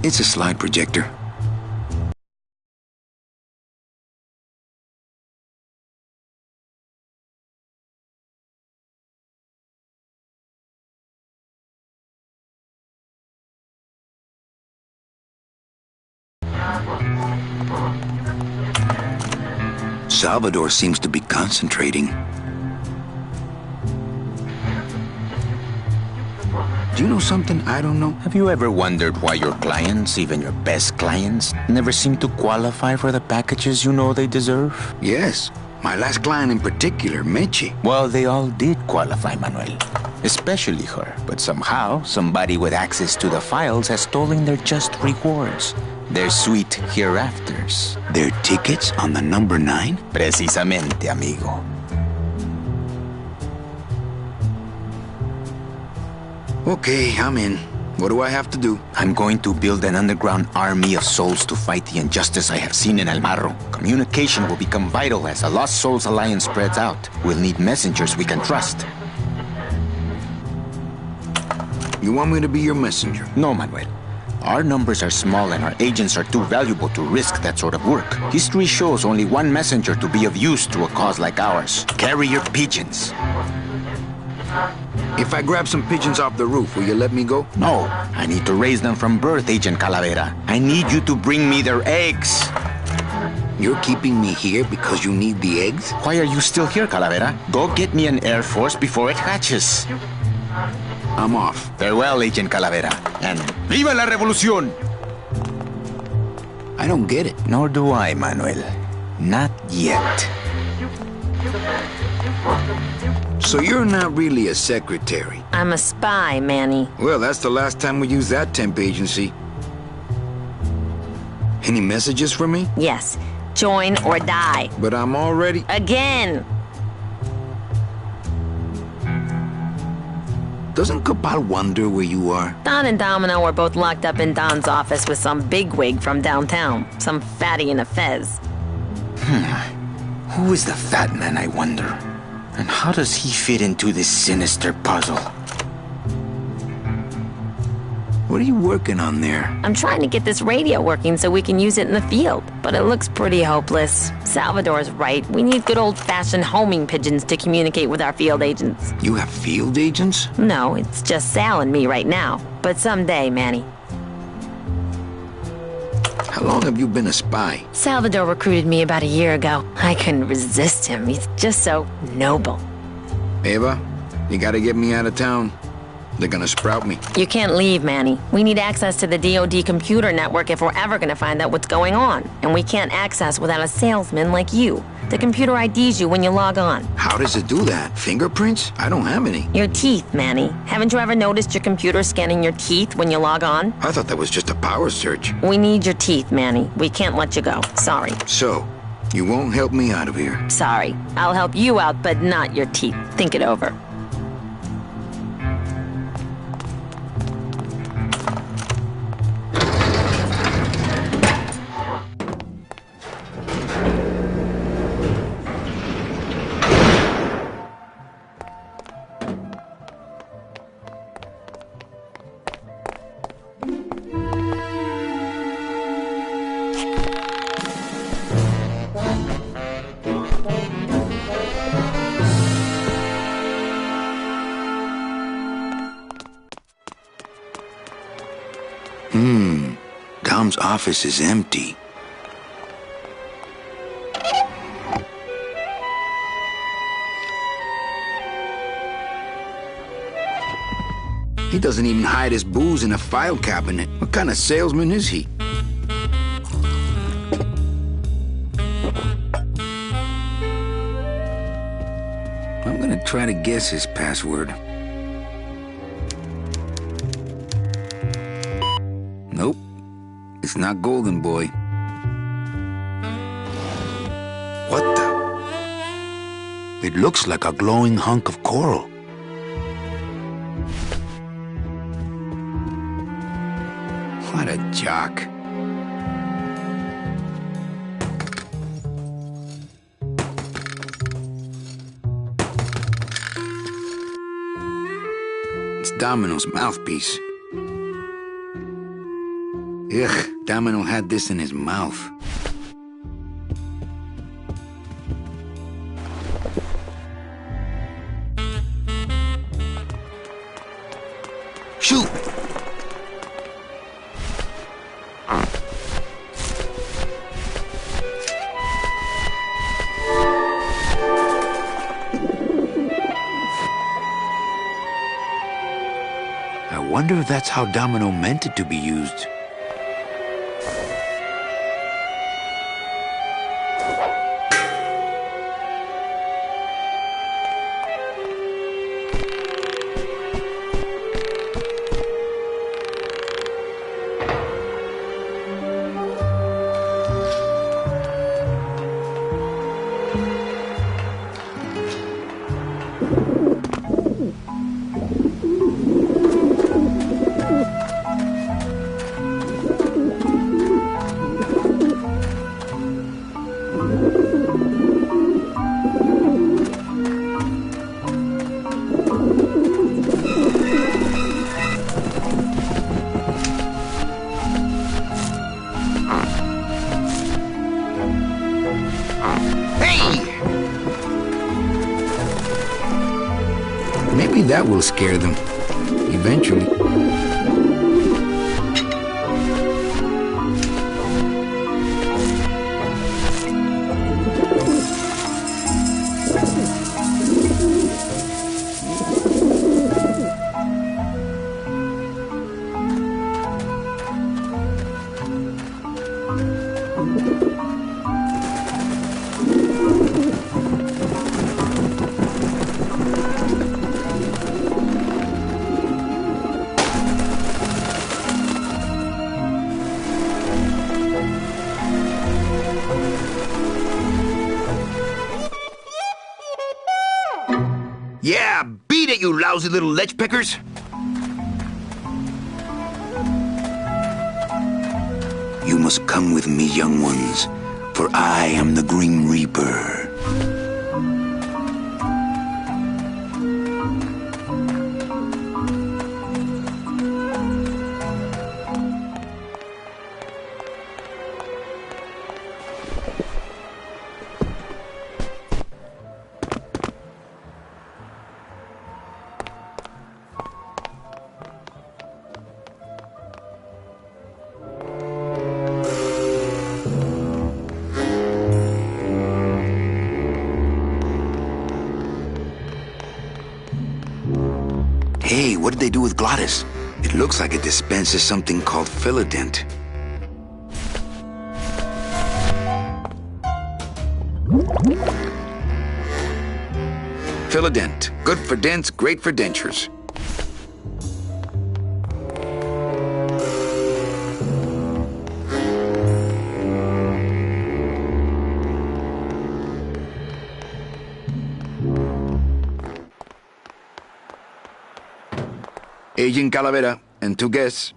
It's a slide projector. Salvador seems to be concentrating. Do you know something I don't know? Have you ever wondered why your clients, even your best clients, never seem to qualify for the packages you know they deserve? Yes. My last client in particular, Meche. Well, they all did qualify, Manuel. Especially her. But somehow, somebody with access to the files has stolen their just rewards. Their sweet hereafters. Their tickets on the number 9? Precisamente, amigo. Okay, I'm in. What do I have to do? I'm going to build an underground army of souls to fight the injustice I have seen in El Marro. Communication will become vital as the Lost Souls Alliance spreads out. We'll need messengers we can trust. You want me to be your messenger? No, Manuel. Our numbers are small and our agents are too valuable to risk that sort of work. History shows only one messenger to be of use to a cause like ours. Carrier pigeons. If I grab some pigeons off the roof, will you let me go? No, I need to raise them from birth, Agent Calavera. I need you to bring me their eggs. You're keeping me here because you need the eggs? Why are you still here, Calavera? Go get me an Air Force before it hatches. I'm off. Farewell, Agent Calavera. And ¡viva la revolución! I don't get it. Nor do I, Manuel. Not yet. So you're not really a secretary? I'm a spy, Manny. Well, that's the last time we used that temp agency. Any messages for me? Yes. Join or die. But I'm already... Again! Doesn't Cabal wonder where you are? Don and Domino are both locked up in Don's office with some bigwig from downtown. Some fatty in a fez. Who is the fat man, I wonder? And how does he fit into this sinister puzzle? What are you working on there? I'm trying to get this radio working so we can use it in the field, but it looks pretty hopeless. Salvador's right. We need good old-fashioned homing pigeons to communicate with our field agents. You have field agents? No, it's just Sal and me right now. But someday, Manny. How long have you been a spy? Salvador recruited me about a year ago. I couldn't resist him. He's just so noble. Eva, you gotta get me out of town. They're gonna sprout me. You can't leave, Manny. We need access to the DoD computer network if we're ever gonna find out what's going on. And we can't access without a salesman like you. The computer IDs you when you log on. How does it do that? Fingerprints? I don't have any. Your teeth, Manny. Haven't you ever noticed your computer scanning your teeth when you log on? I thought that was just a power search. We need your teeth, Manny. We can't let you go. Sorry. So, you won't help me out of here? Sorry. I'll help you out, but not your teeth. Think it over. Dom's office is empty. He doesn't even hide his booze in a file cabinet. What kind of salesman is he? I'm gonna try to guess his password. Nope. It's not Golden Boy. What the? It looks like a glowing hunk of coral. What a jock. It's Domino's mouthpiece. Ugh, Domino had this in his mouth. Shoot! I wonder if that's how Domino meant it to be used. Maybe that will scare them. Eventually. Yeah, beat it, you lousy little lech pickers! You must come with me, young ones, for I am the Grim Reaper. Hey, what did they do with Glottis? It looks like it dispenses something called Philodent. Philodent. Good for dents, great for dentures. Agent Calavera and 2 guests.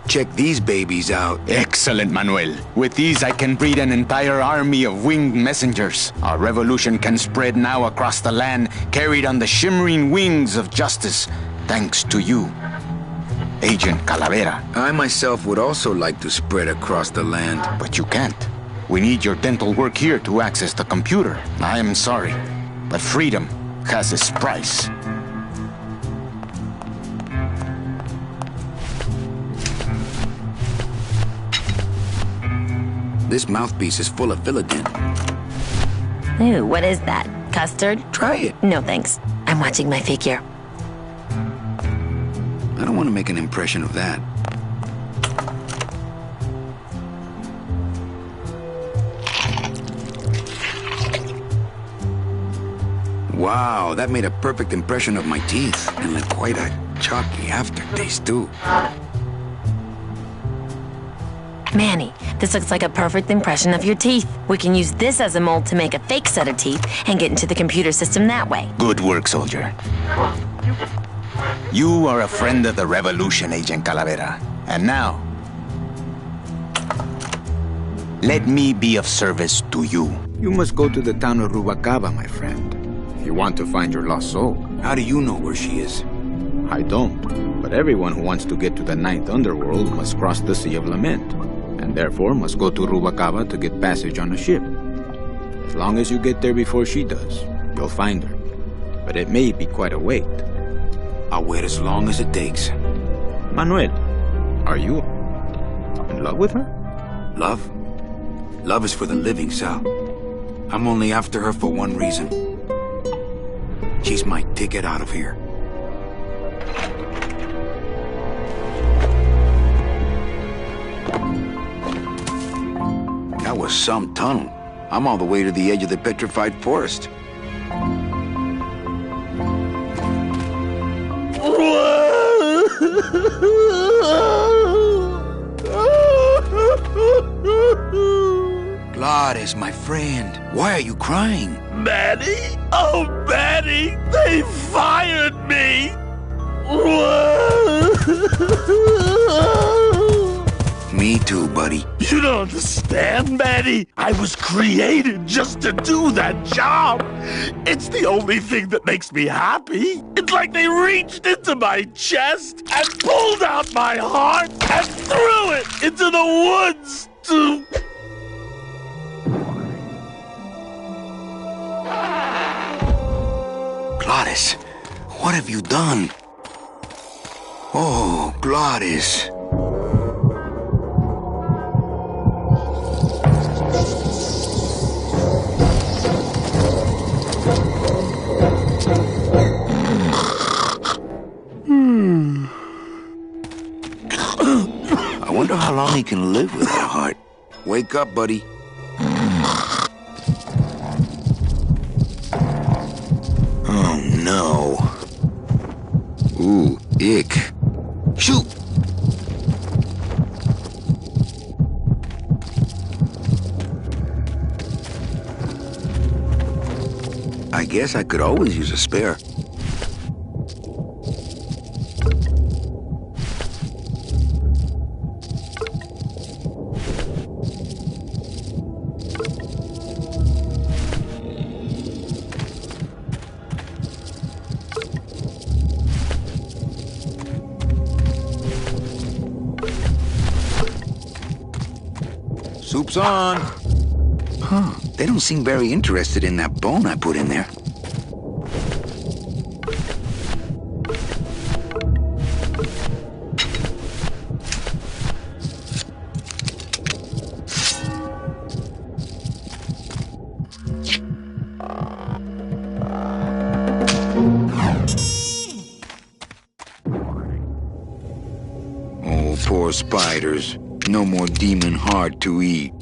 Check these babies out. Excellent, Manuel. With these, I can breed an entire army of winged messengers. Our revolution can spread now across the land, carried on the shimmering wings of justice, thanks to you, Agent Calavera. I myself would also like to spread across the land. But you can't. We need your dental work here to access the computer. I am sorry, but freedom has its price. This mouthpiece is full of Philodent. Ooh, what is that? Custard? Try it. No, thanks. I'm watching my figure. I don't want to make an impression of that. Wow, that made a perfect impression of my teeth. And left quite a chalky aftertaste, too. Manny, this looks like a perfect impression of your teeth. We can use this as a mold to make a fake set of teeth and get into the computer system that way. Good work, soldier. You are a friend of the revolution, Agent Calavera. And now, let me be of service to you. You must go to the town of Rubacaba, my friend, if you want to find your lost soul. How do you know where she is? I don't, but everyone who wants to get to the Ninth Underworld must cross the Sea of Lament, and therefore must go to Rubacaba to get passage on a ship. As long as you get there before she does, you'll find her. But it may be quite a wait. I'll wait as long as it takes. Manuel, are you in love with her? Love? Love is for the living, Sal. I'm only after her for one reason. She's my ticket out of here. That was some tunnel. I'm all the way to the edge of the petrified forest. Gladys, my friend, why are you crying? Manny? Oh, Manny! They fired me! Me too, buddy. You don't understand, Manny. I was created just to do that job. It's the only thing that makes me happy. It's like they reached into my chest and pulled out my heart and threw it into the woods to... Gladys, what have you done? Oh, Gladys. I wonder how long he can live without a heart. Wake up, buddy. Oh, no. Ooh, ick. Shoot! I guess I could always use a spare. Soup's on. Huh. They don't seem very interested in that bone I put in there. Oh, poor spiders. No more demon heart to eat.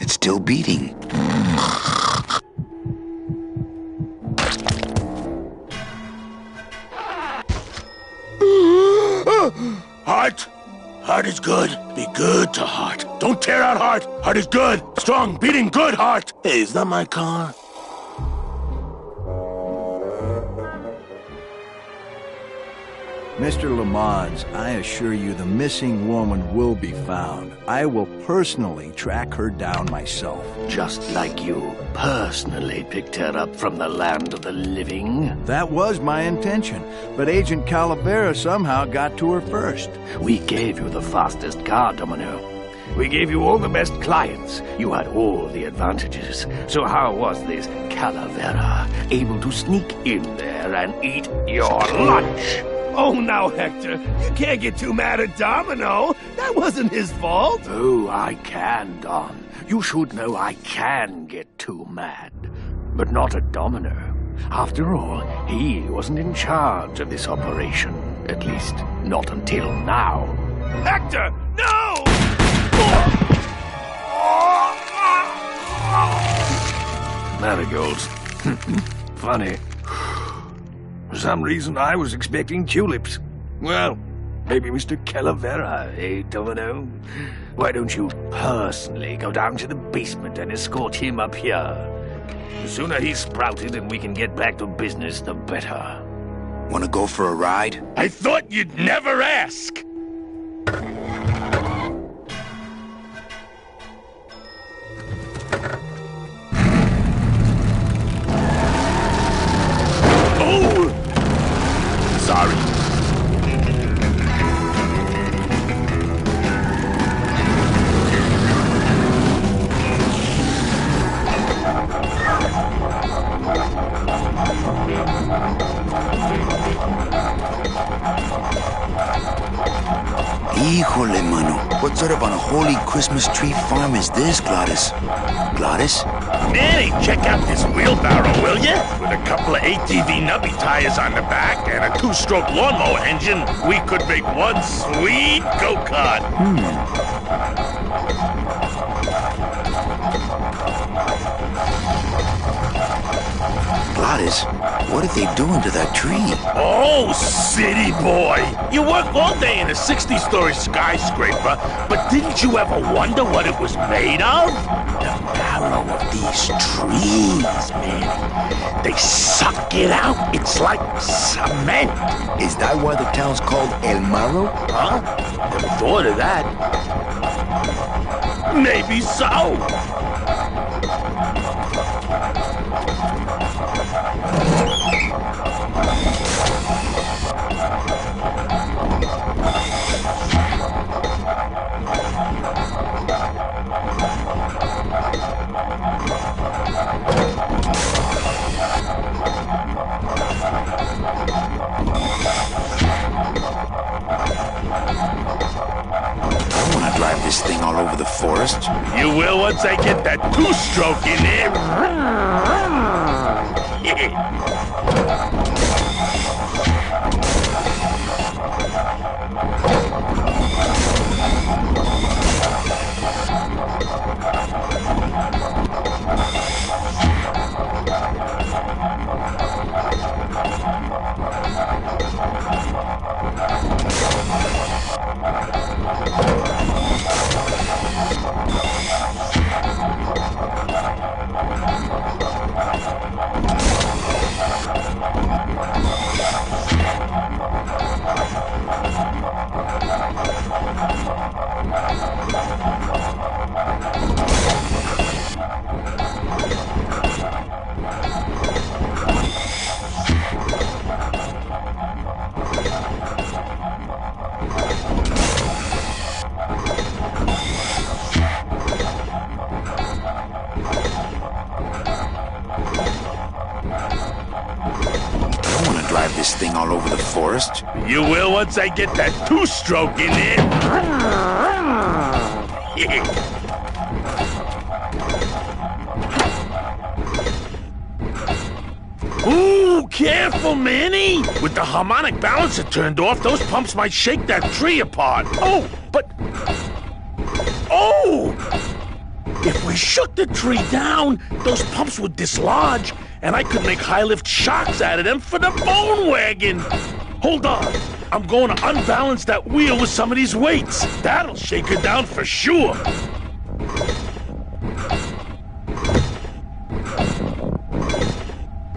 It's still beating. Heart? Heart is good. Be good to heart. Don't tear out heart. Heart is good. Strong, beating, good heart. Hey, is that my car? Mr. Lamont, I assure you the missing woman will be found. I will personally track her down myself. Just like you personally picked her up from the land of the living. That was my intention, but Agent Calavera somehow got to her first. We gave you the fastest car, Domino. We gave you all the best clients. You had all the advantages. So how was this Calavera able to sneak in there and eat your lunch? Oh, now, Hector, you can't get too mad at Domino. That wasn't his fault. Oh, I can, Don. You should know I can get too mad. But not at Domino. After all, he wasn't in charge of this operation. At least, not until now. Hector, no! Marigolds. Funny. For some reason, I was expecting tulips. Well, maybe Mr. Calavera, eh, Domino? Why don't you personally go down to the basement and escort him up here? The sooner he's sprouted and we can get back to business, the better. Wanna go for a ride? I thought you'd never ask! Oh! Sorry. Híjole, mano. What sort of unholy Christmas tree farm is this, Gladys? Gladys? Manny, check out this wheelbarrow, will ya? With a couple of ATV nubby tires on the back and a two-stroke lawnmower engine, we could make one sweet go-kart. Gladys, what are they doing to that tree? Oh, city boy! You work all day in a 60-story skyscraper, but didn't you ever wonder what it was made of? The marrow of these trees, man. They suck it out. It's like cement. Is that why the town's called El Marro? Huh? Never thought of that. Maybe so. I want to drive this thing all over the forest. You will once I get that two-stroke in there. This thing all over the forest? You will once I get that two-stroke in there. Ooh, careful, Manny! With the harmonic balancer turned off, those pumps might shake that tree apart. Oh, but... Oh! If we shook the tree down, those pumps would dislodge, and I could make high-lift shocks out of them for the bone wagon. Hold on. I'm going to unbalance that wheel with some of these weights. That'll shake her down for sure.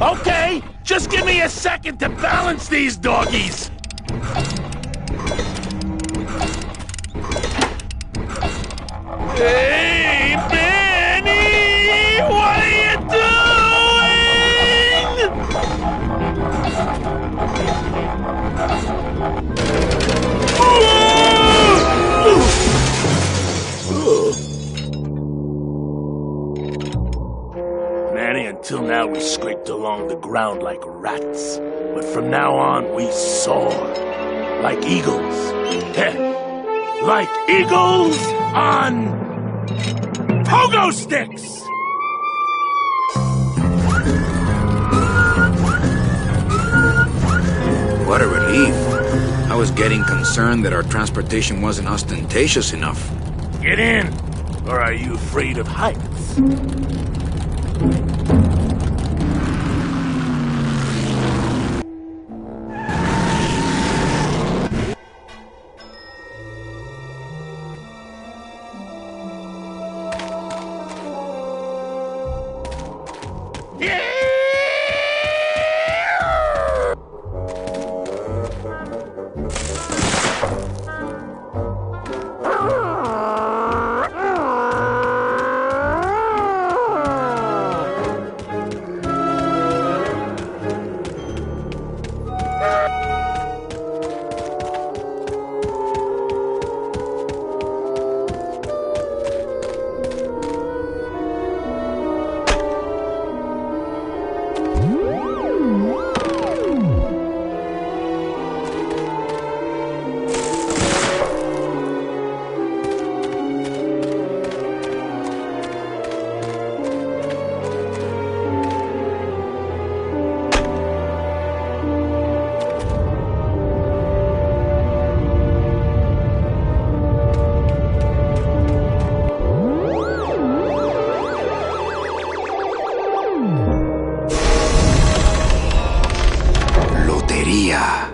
Okay, just give me a second to balance these doggies. Hey, Benny! What are you doing? Manny, until now we scraped along the ground like rats. But from now on, we soar. Like eagles. Like eagles on... pogo sticks! What a relief. I was getting concerned that our transportation wasn't ostentatious enough. Get in! Or are you afraid of heights? Yeah.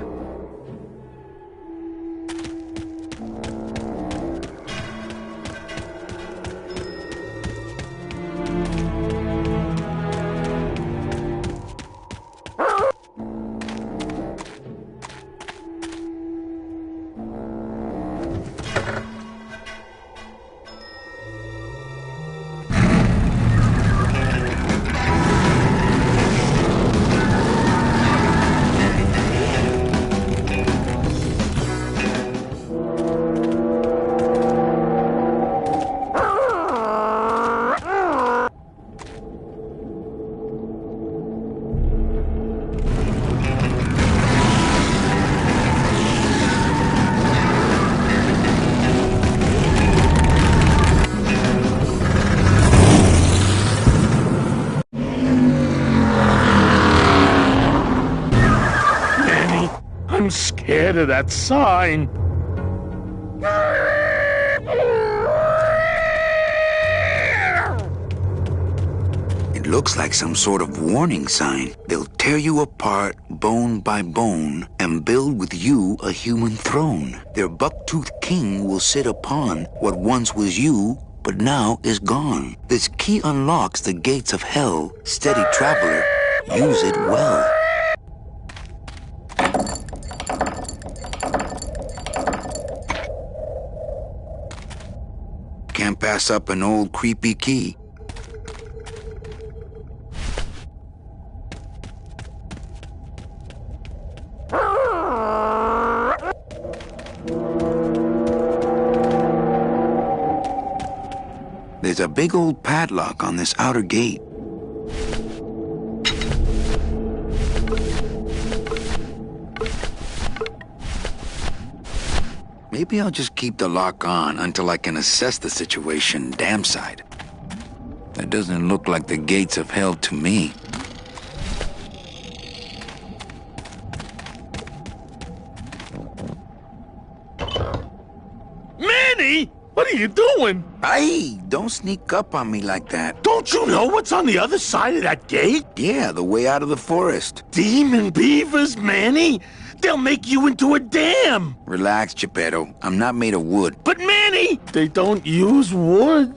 I'm scared of that sign. It looks like some sort of warning sign. They'll tear you apart bone by bone and build with you a human throne. Their buck-toothed king will sit upon what once was you, but now is gone. This key unlocks the gates of hell. Steady traveler, use it well. Can't pass up an old creepy key. There's a big old padlock on this outer gate. Maybe I'll just keep the lock on until I can assess the situation damn side. That doesn't look like the gates of hell to me. Manny! What are you doing? Hey, don't sneak up on me like that. Don't you know what's on the other side of that gate? Yeah, the way out of the forest. Demon beavers, Manny! They'll make you into a dam! Relax, Geppetto. I'm not made of wood. But Manny! They don't use wood.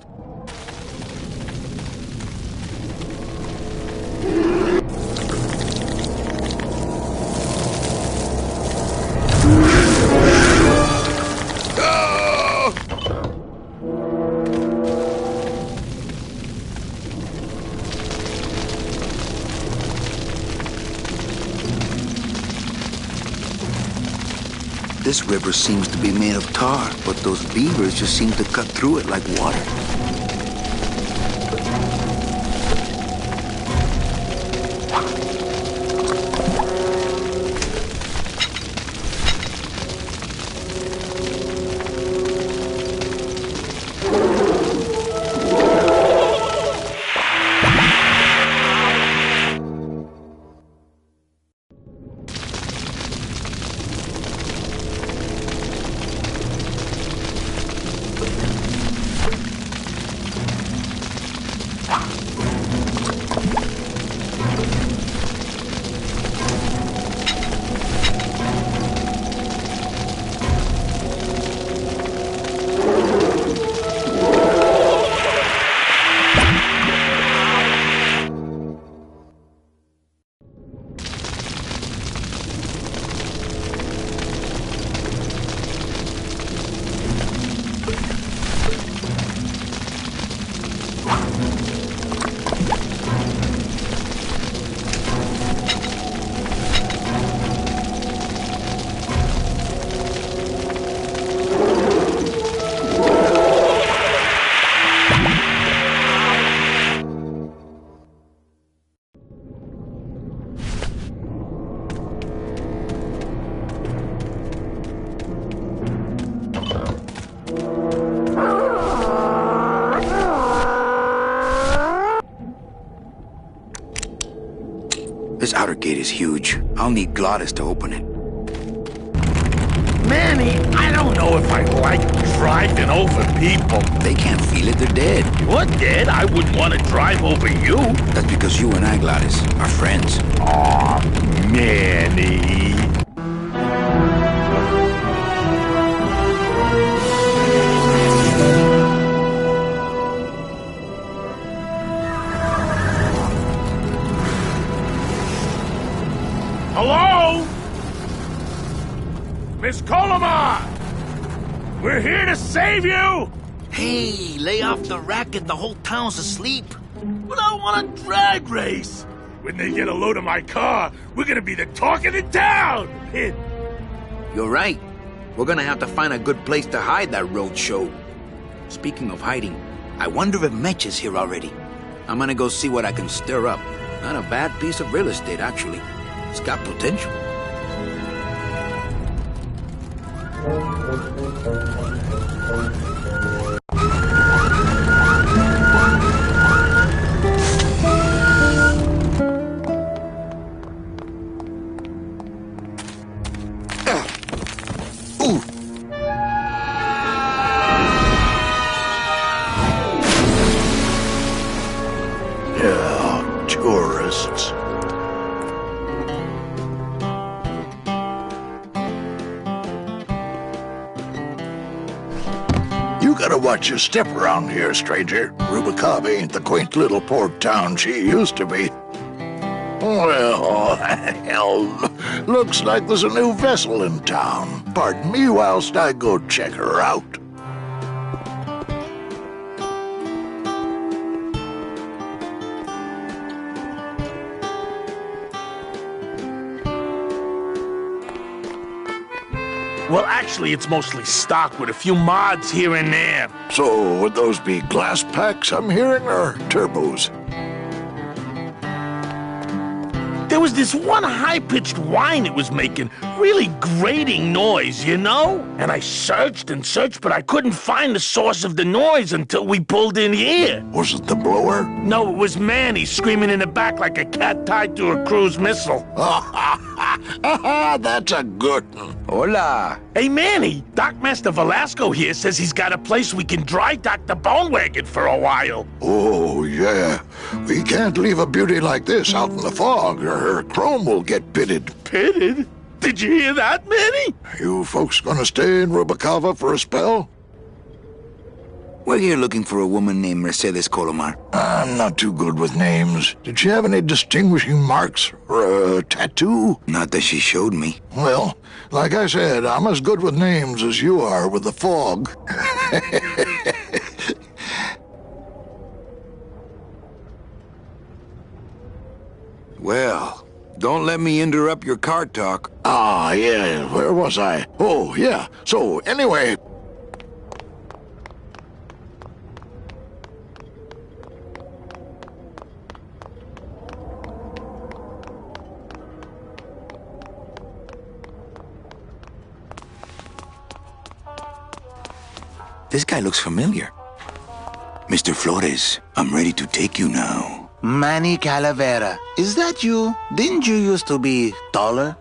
This river seems to be made of tar, but those beavers just seem to cut through it like water. This outer gate is huge. I'll need Glottis to open it. Manny, I don't know if I like driving over people. They can't feel it, they're dead. You're dead? I wouldn't want to drive over you. That's because you and I, Glottis, are friends. Aw, Manny. Miss Colomar! We're here to save you! Hey, lay off the racket. The whole town's asleep. But I want a drag race! When they get a load of my car, we're gonna be the talk of the town! You're right. We're gonna have to find a good place to hide that road show. Speaking of hiding, I wonder if Mitch is here already. I'm gonna go see what I can stir up. Not a bad piece of real estate, actually. It's got potential. Tourists. You gotta watch your step around here, stranger. Rubicava ain't the quaint little port town she used to be. Well, hell, looks like there's a new vessel in town. Pardon me whilst I go check her out. Well, actually, it's mostly stock with a few mods here and there. So, would those be glass packs I'm hearing, or turbos? There was this one high-pitched whine it was making, really grating noise, you know? And I searched and searched, but I couldn't find the source of the noise until we pulled in here. Was it the blower? No, it was Manny screaming in the back like a cat tied to a cruise missile. That's a good one. Hola. Hey, Manny, Dockmaster Velasco here says he's got a place we can dry dock the bone wagon for a while. Oh, yeah. We can't leave a beauty like this out in the fog, or her chrome will get pitted. Pitted? Did you hear that, Manny? You folks gonna stay in Rubicava for a spell? We're here looking for a woman named Mercedes Colomar. I'm not too good with names. Did she have any distinguishing marks or a tattoo? Not that she showed me. Well, like I said, I'm as good with names as you are with the fog. Well, don't let me interrupt your car talk. Ah, yeah, where was I? Oh, yeah. So, anyway... This guy looks familiar. Mr. Flores, I'm ready to take you now. Manny Calavera, is that you? Didn't you used to be taller?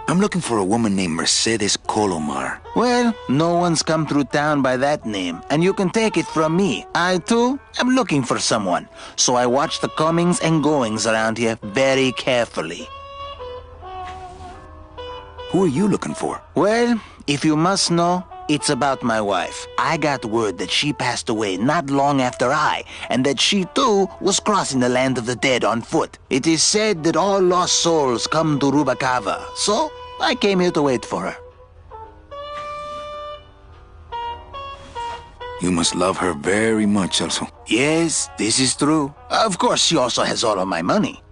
I'm looking for a woman named Mercedes Colomar. Well, no one's come through town by that name, and you can take it from me. I, too, am looking for someone, so I watch the comings and goings around here very carefully. Who are you looking for? Well, if you must know, it's about my wife. I got word that she passed away not long after I, and that she too was crossing the land of the dead on foot. It is said that all lost souls come to Rubicava, so I came here to wait for her. You must love her very much, also. Yes, this is true. Of course, she also has all of my money.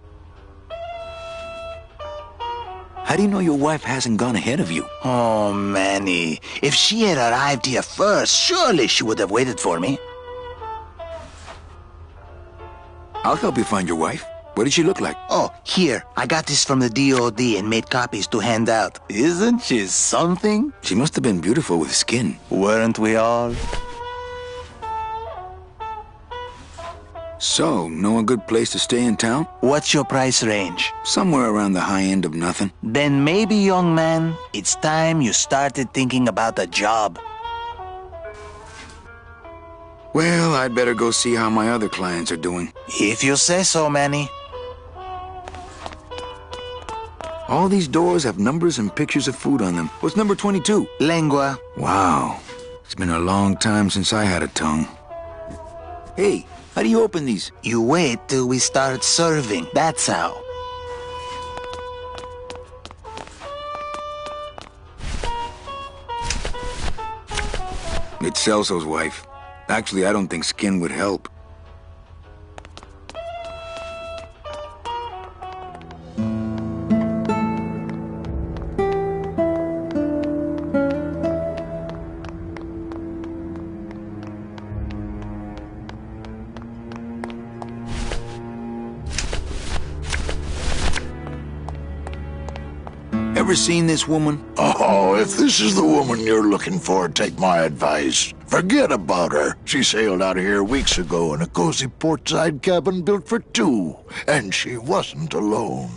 How do you know your wife hasn't gone ahead of you? Oh, Manny. If she had arrived here first, surely she would have waited for me. I'll help you find your wife. What did she look like? Oh, here. I got this from the DOD and made copies to hand out. Isn't she something? She must have been beautiful with skin. Weren't we all? So, know a good place to stay in town? What's your price range? Somewhere around the high end of nothing. Then maybe, young man, it's time you started thinking about a job. Well, I'd better go see how my other clients are doing. If you say so, Manny. All these doors have numbers and pictures of food on them. What's number 22? Lengua. Wow. It's been a long time since I had a tongue. Hey, how do you open these? You wait till we start serving. That's how. It's Celso's wife. Actually, I don't think skin would help. Ever seen this woman? Oh, if this is the woman you're looking for, take my advice. Forget about her. She sailed out of here weeks ago in a cozy portside cabin built for two. And she wasn't alone.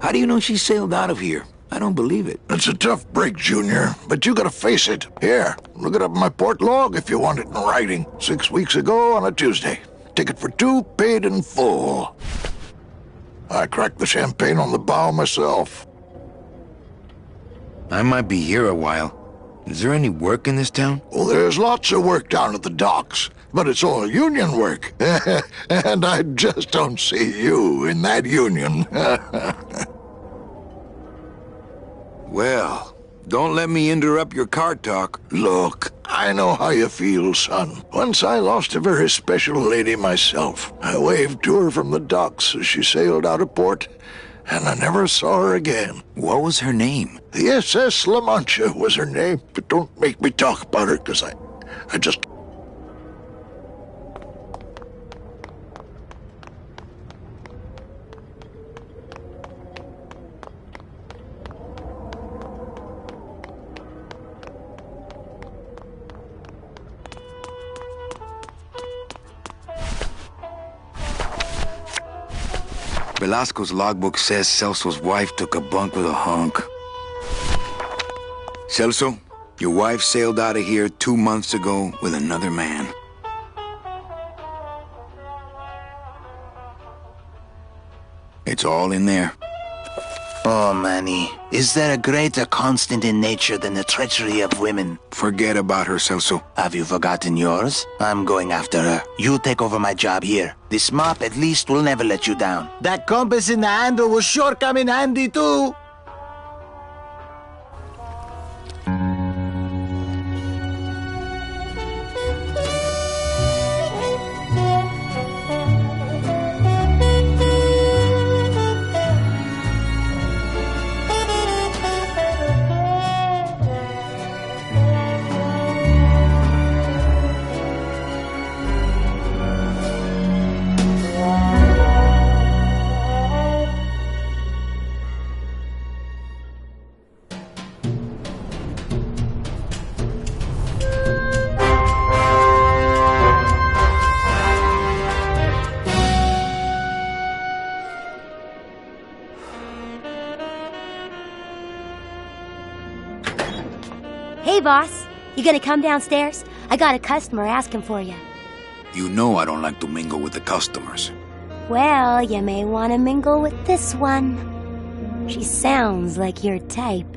How do you know she sailed out of here? I don't believe it. It's a tough break, Junior, but you gotta face it. Here, look it up in my port log if you want it in writing. 6 weeks ago on a Tuesday. Ticket for two, paid in full. I cracked the champagne on the bow myself. I might be here a while. Is there any work in this town? Well, there's lots of work down at the docks, but it's all union work. And I just don't see you in that union. Well, don't let me interrupt your car talk. Look, I know how you feel, son. Once I lost a very special lady myself. I waved to her from the docks as she sailed out of port, and I never saw her again. What was her name? The SS La Mancha was her name, but don't make me talk about her, because I just... Velasco's logbook says Celso's wife took a bunk with a hunk. Celso, your wife sailed out of here 2 months ago with another man. It's all in there. Oh, Manny, is there a greater constant in nature than the treachery of women? Forget about her, Celso. Have you forgotten yours? I'm going after her. You take over my job here. This mop at least will never let you down. That compass in the handle will sure come in handy too. Hey, boss. You gonna come downstairs? I got a customer asking for you. You know I don't like to mingle with the customers. Well, you may want to mingle with this one. She sounds like your type.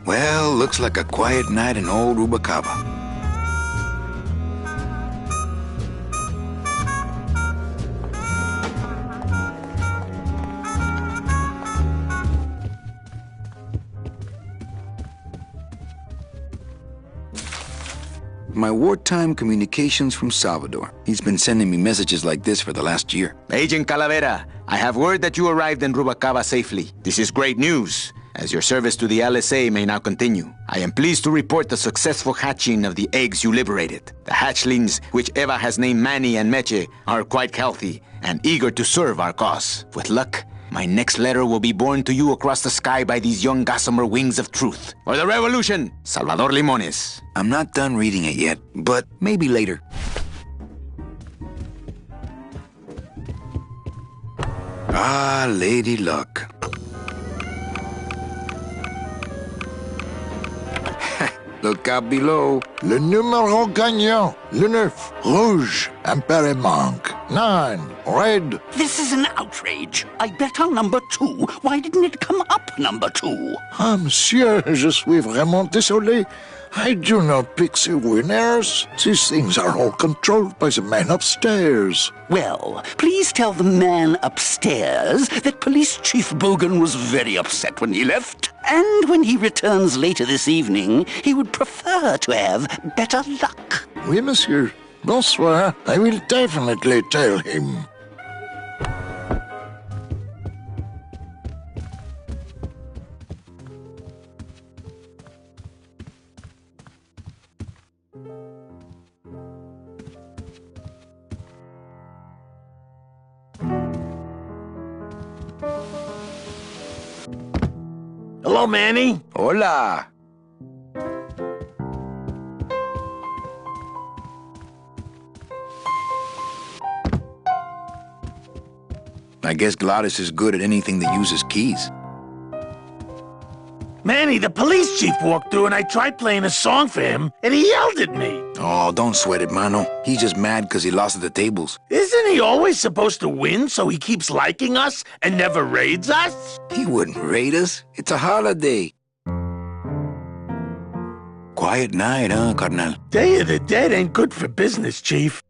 Well, looks like a quiet night in old Rubacaba. My wartime communications from Salvador. He's been sending me messages like this for the last year. Agent Calavera, I have word that you arrived in Rubacaba safely. This is great news, as your service to the LSA may now continue. I am pleased to report the successful hatching of the eggs you liberated. The hatchlings, which Eva has named Manny and Meche, are quite healthy and eager to serve our cause. With luck, my next letter will be borne to you across the sky by these young gossamer wings of truth. For the revolution, Salvador Limones. I'm not done reading it yet, but maybe later. Ah, Lady Luck. Look out below. Le numéro gagnant. Le 9. Rouge. Impere manque. 9. Red. This is an outrage. I bet on number 2. Why didn't it come up number 2? Ah, monsieur, je suis vraiment désolé. I do not pixie winners. These things are all controlled by the man upstairs. Well, please tell the man upstairs that Police Chief Bogan was very upset when he left. And when he returns later this evening, he would prefer to have better luck. Oui, monsieur. Bonsoir. I will definitely tell him. Hello, Manny. Hola. I guess Gladys is good at anything that uses keys. Manny, the police chief walked through and I tried playing a song for him, and he yelled at me. Oh, don't sweat it, Mano. He's just mad because he lost at the tables. Isn't he always supposed to win, so he keeps liking us and never raids us? He wouldn't raid us. It's a holiday. Quiet night, huh, Carnal? Day of the Dead ain't good for business, Chief.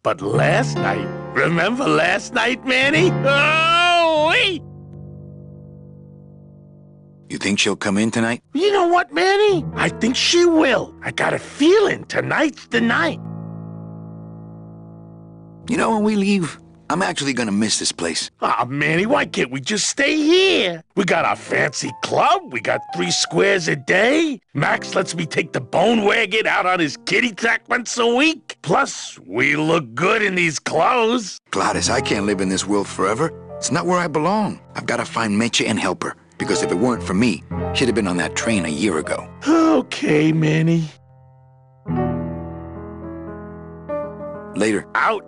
But last night, remember last night, Manny? Oh, wait! You think she'll come in tonight? You know what, Manny? I think she will. I got a feeling tonight's the night. You know, when we leave, I'm actually gonna miss this place. Aw, Manny, why can't we just stay here? We got our fancy club. We got 3 squares a day. Max lets me take the bone wagon out on his kitty track once a week. Plus, we look good in these clothes. Gladys, I can't live in this world forever. It's not where I belong. I've got to find Meche and help her. Because if it weren't for me, she'd have been on that train a year ago. Okay, Manny. Later. Out.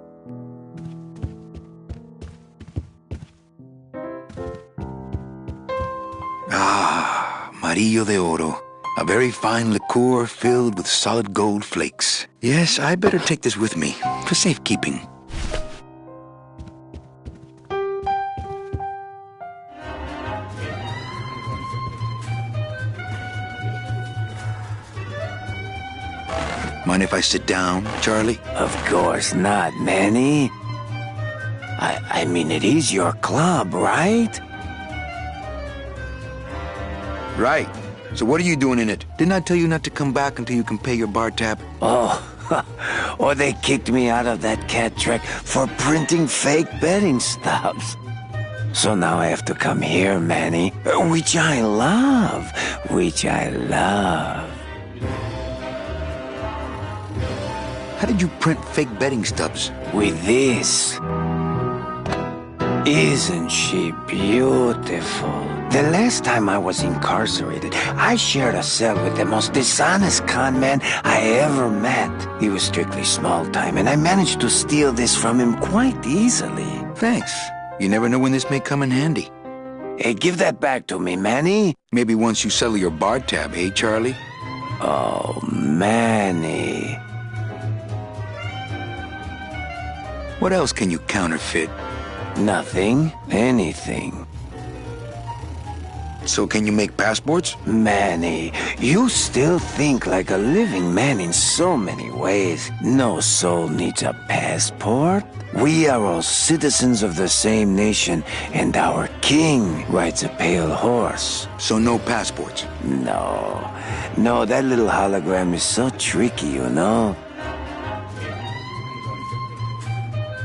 Ah, Amarillo de Oro. A very fine liqueur filled with solid gold flakes. Yes, I better take this with me for safekeeping. Mind if I sit down, Charlie? Of course not, Manny. I mean, it is your club, right? Right. So what are you doing in it? Didn't I tell you not to come back until you can pay your bar tab? Oh, or they kicked me out of that cat track for printing fake betting stubs. So now I have to come here, Manny, which I love. How did you print fake betting stubs? With this. Isn't she beautiful? The last time I was incarcerated, I shared a cell with the most dishonest con man I ever met. He was strictly small time, and I managed to steal this from him quite easily. Thanks. You never know when this may come in handy. Hey, give that back to me, Manny. Maybe once you settle your bar tab, eh, Charlie? Oh, Manny. What else can you counterfeit? Nothing. Anything. So can you make passports? Manny, you still think like a living man in so many ways. No soul needs a passport. We are all citizens of the same nation, and our king rides a pale horse. So no passports? No, that little hologram is so tricky, you know?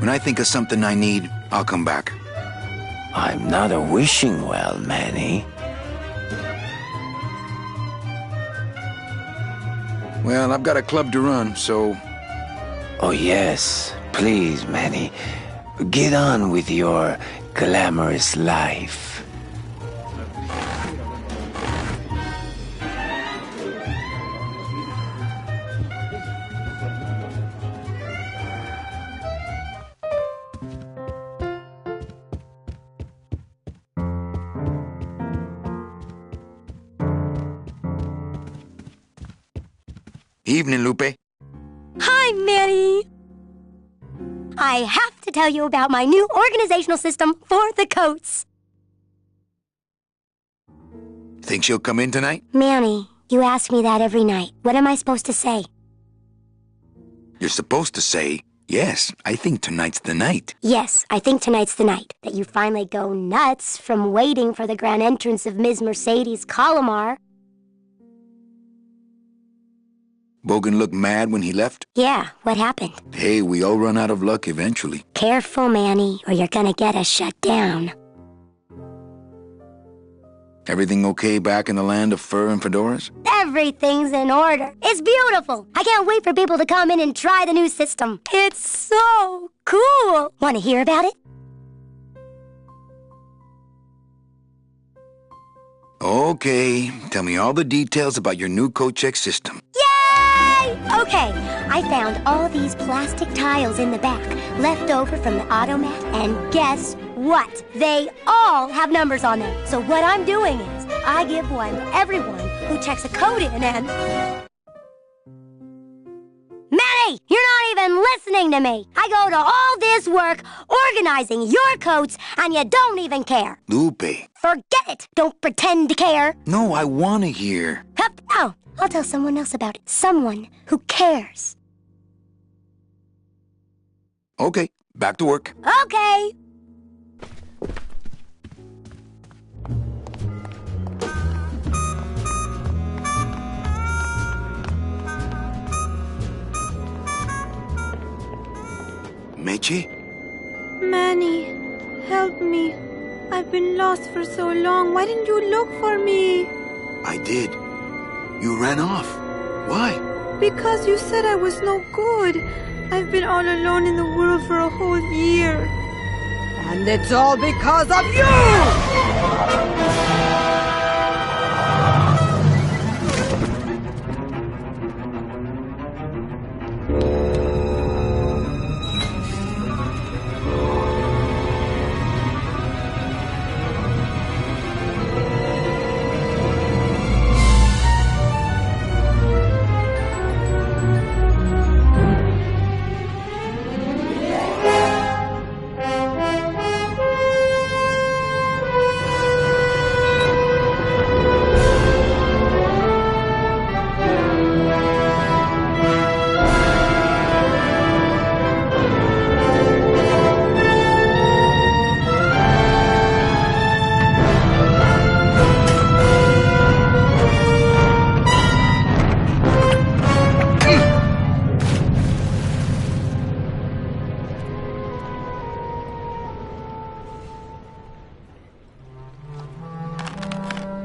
When I think of something I need, I'll come back. I'm not a wishing well, Manny. Well, I've got a club to run, so... Oh, yes. Please, Manny. Get on with your glamorous life. Evening, Lupe. Hi, Manny. I have to tell you about my new organizational system for the coats. Think she'll come in tonight? Manny, You ask me that every night. What am I supposed to say? You're supposed to say, yes, I think tonight's the night. Yes, I think tonight's the night. That you finally go nuts from waiting for the grand entrance of Ms. Mercedes Colomar. Bogan looked mad when he left? Yeah, what happened? Hey, we all run out of luck eventually. Careful, Manny, or you're gonna get us shut down. Everything okay back in the land of fur and fedoras? Everything's in order. It's beautiful. I can't wait for people to come in and try the new system. It's so cool. Want to hear about it? Okay, tell me all the details about your new coat check system. Yay! Okay, I found all these plastic tiles in the back, left over from the automat, and guess what? They all have numbers on them. So what I'm doing is, I give one to everyone who checks a code in and... Manny, you're not even listening to me. I go to all this work organizing your coats, and you don't even care. Lupe. Forget it. Don't pretend to care. No, I want to hear. Hup. Oh, I'll tell someone else about it. Someone who cares. Okay, back to work. Okay. Meche? Manny, help me. I've been lost for so long. Why didn't you look for me? I did. You ran off. Why? Because you said I was no good. I've been all alone in the world for a whole year. And it's all because of you!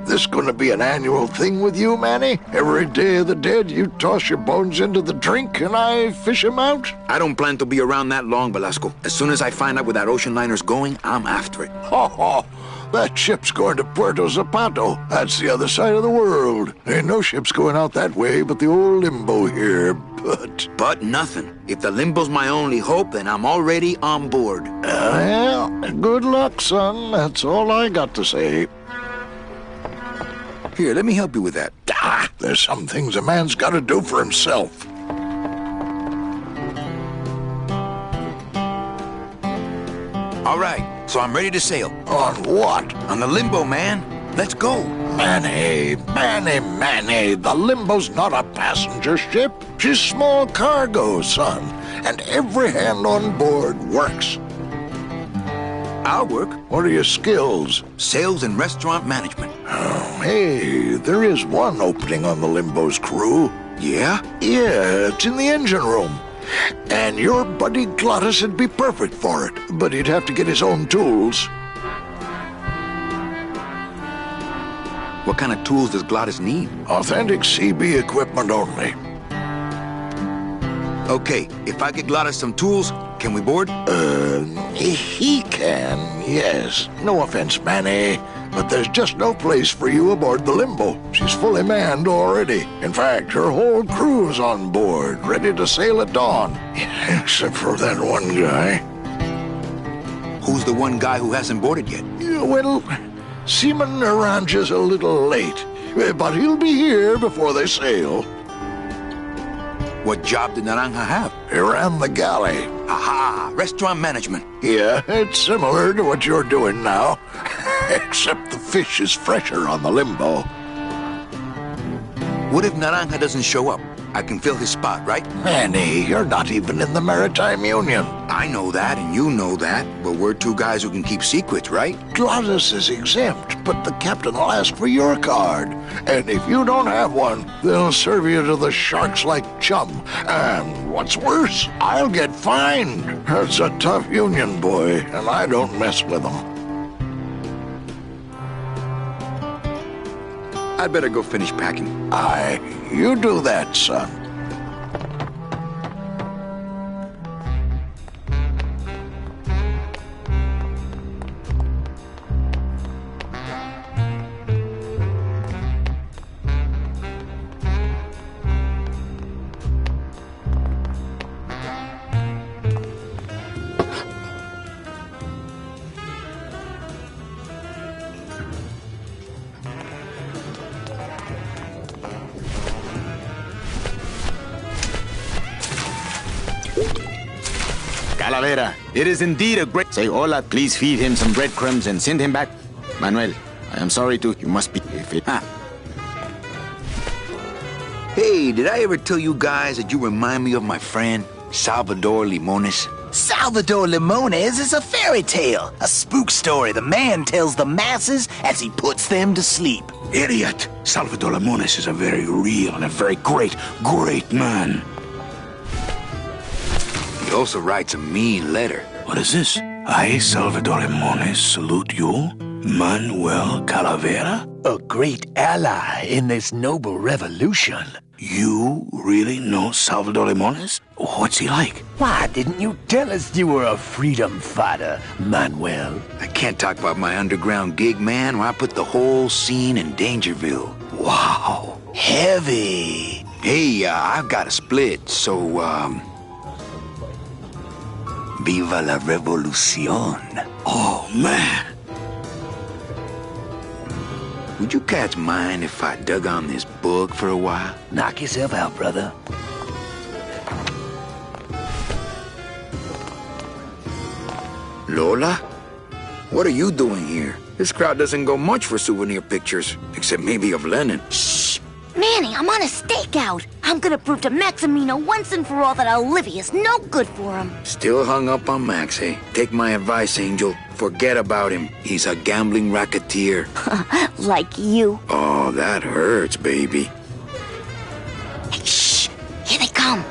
This gonna be an annual thing with you, Manny? Every Day of the Dead, you toss your bones into the drink and I fish 'em out? I don't plan to be around that long, Velasco. As soon as I find out where that ocean liner's going, I'm after it. Ho ho! That ship's going to Puerto Zapato. That's the other side of the world. Ain't no ships going out that way but the old Limbo here, but... But nothing. If the Limbo's my only hope, then I'm already on board. Well, good luck, son. That's all I got to say. Here, let me help you with that. Ah, there's some things a man's got to do for himself. All right, so I'm ready to sail. On what? On the Limbo, man. Let's go. Manny, the Limbo's not a passenger ship. She's small cargo, son. And every hand on board works. I'll work. What are your skills? Sales and restaurant management. Oh, hey, there is one opening on the Limbo's crew. Yeah? Yeah, it's in the engine room. And your buddy Glottis would be perfect for it, but he'd have to get his own tools. What kind of tools does Glottis need? Authentic CB equipment only. Okay, if I get Glottis some tools, can we board? He can, yes. No offense, Manny, but there's just no place for you aboard the Limbo. She's fully manned already. In fact, her whole crew's on board, ready to sail at dawn. Except for that one guy. Who's the one guy who hasn't boarded yet? Yeah, well, Seaman Naranja's a little late, but he'll be here before they sail. What job did Naranja have? He ran the galley. Aha! Restaurant management. Yeah, it's similar to what you're doing now. Except the fish is fresher on the Limbo. What if Naranja doesn't show up? I can fill his spot, right? Manny, you're not even in the Maritime Union. I know that, and you know that, but we're two guys who can keep secrets, right? Glottis is exempt, but the captain will ask for your card. And if you don't have one, they'll serve you to the sharks like chum. And what's worse, I'll get fined. It's a tough union, boy, and I don't mess with them. I'd better go finish packing. Aye, you do that, son. Calavera, it is indeed a great... Say hola, please feed him some breadcrumbs and send him back. Manuel, I am sorry to... You must be... If it... Hey, did I ever tell you guys that you remind me of my friend, Salvador Limones? Salvador Limones is a fairy tale, a spook story the man tells the masses as he puts them to sleep. Idiot! Salvador Limones is a very real and a very great man. He also writes a mean letter. What is this? I, Salvador Limones, salute you, Manuel Calavera, A great ally in this noble revolution. You really know Salvador Limones? What's he like? Why didn't you tell us you were a freedom fighter, Manuel? I can't talk about my underground gig, man, where I put the whole scene in Dangerville. Wow, heavy. Hey, I've got a split, so, Viva la revolución. Oh, man. Would you cats mind if I dug on this book for a while? Knock yourself out, brother. Lola? What are you doing here? This crowd doesn't go much for souvenir pictures, except maybe of Lenin. Shh! Manny, I'm on a stakeout. I'm gonna prove to Maximino once and for all that Olivia's no good for him. Still hung up on Max, eh? Take my advice, Angel. Forget about him. He's a gambling racketeer. Like you. Oh, that hurts, baby. Hey, shh! Here they come.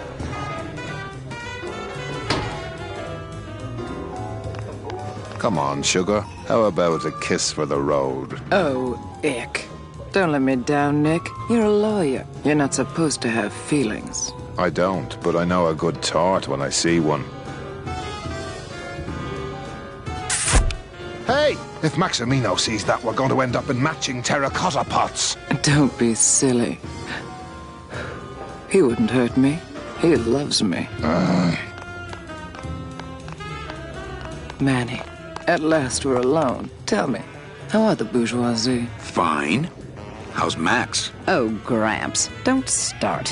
Come on, sugar. How about a kiss for the road? Oh, ick. Don't let me down, Nick. You're a lawyer. You're not supposed to have feelings. I don't, but I know a good tart when I see one. Hey! If Maximino sees that, we're going to end up in matching terracotta pots. Don't be silly. He wouldn't hurt me. He loves me. Manny, at last we're alone. Tell me, how are the bourgeoisie? Fine. How's Max? Oh, Gramps, don't start.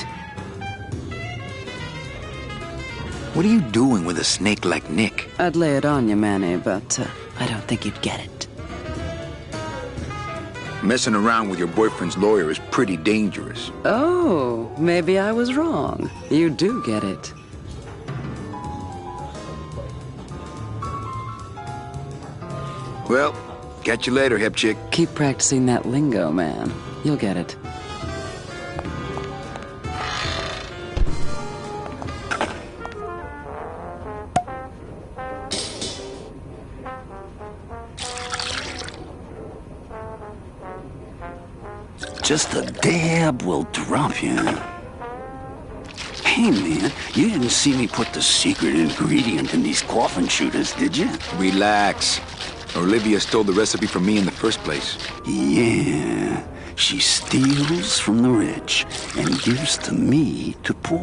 What are you doing with a snake like Nick? I'd lay it on you, Manny, but I don't think you'd get it. Messing around with your boyfriend's lawyer is pretty dangerous. Oh, maybe I was wrong. You do get it. Well, catch you later, hip chick. Keep practicing that lingo, man. You'll get it. Just a dab will drop you. Hey, man, you didn't see me put the secret ingredient in these coffin shooters, did you? Relax. Olivia stole the recipe from me in the first place. Yeah, she steals from the rich and gives to me to poor.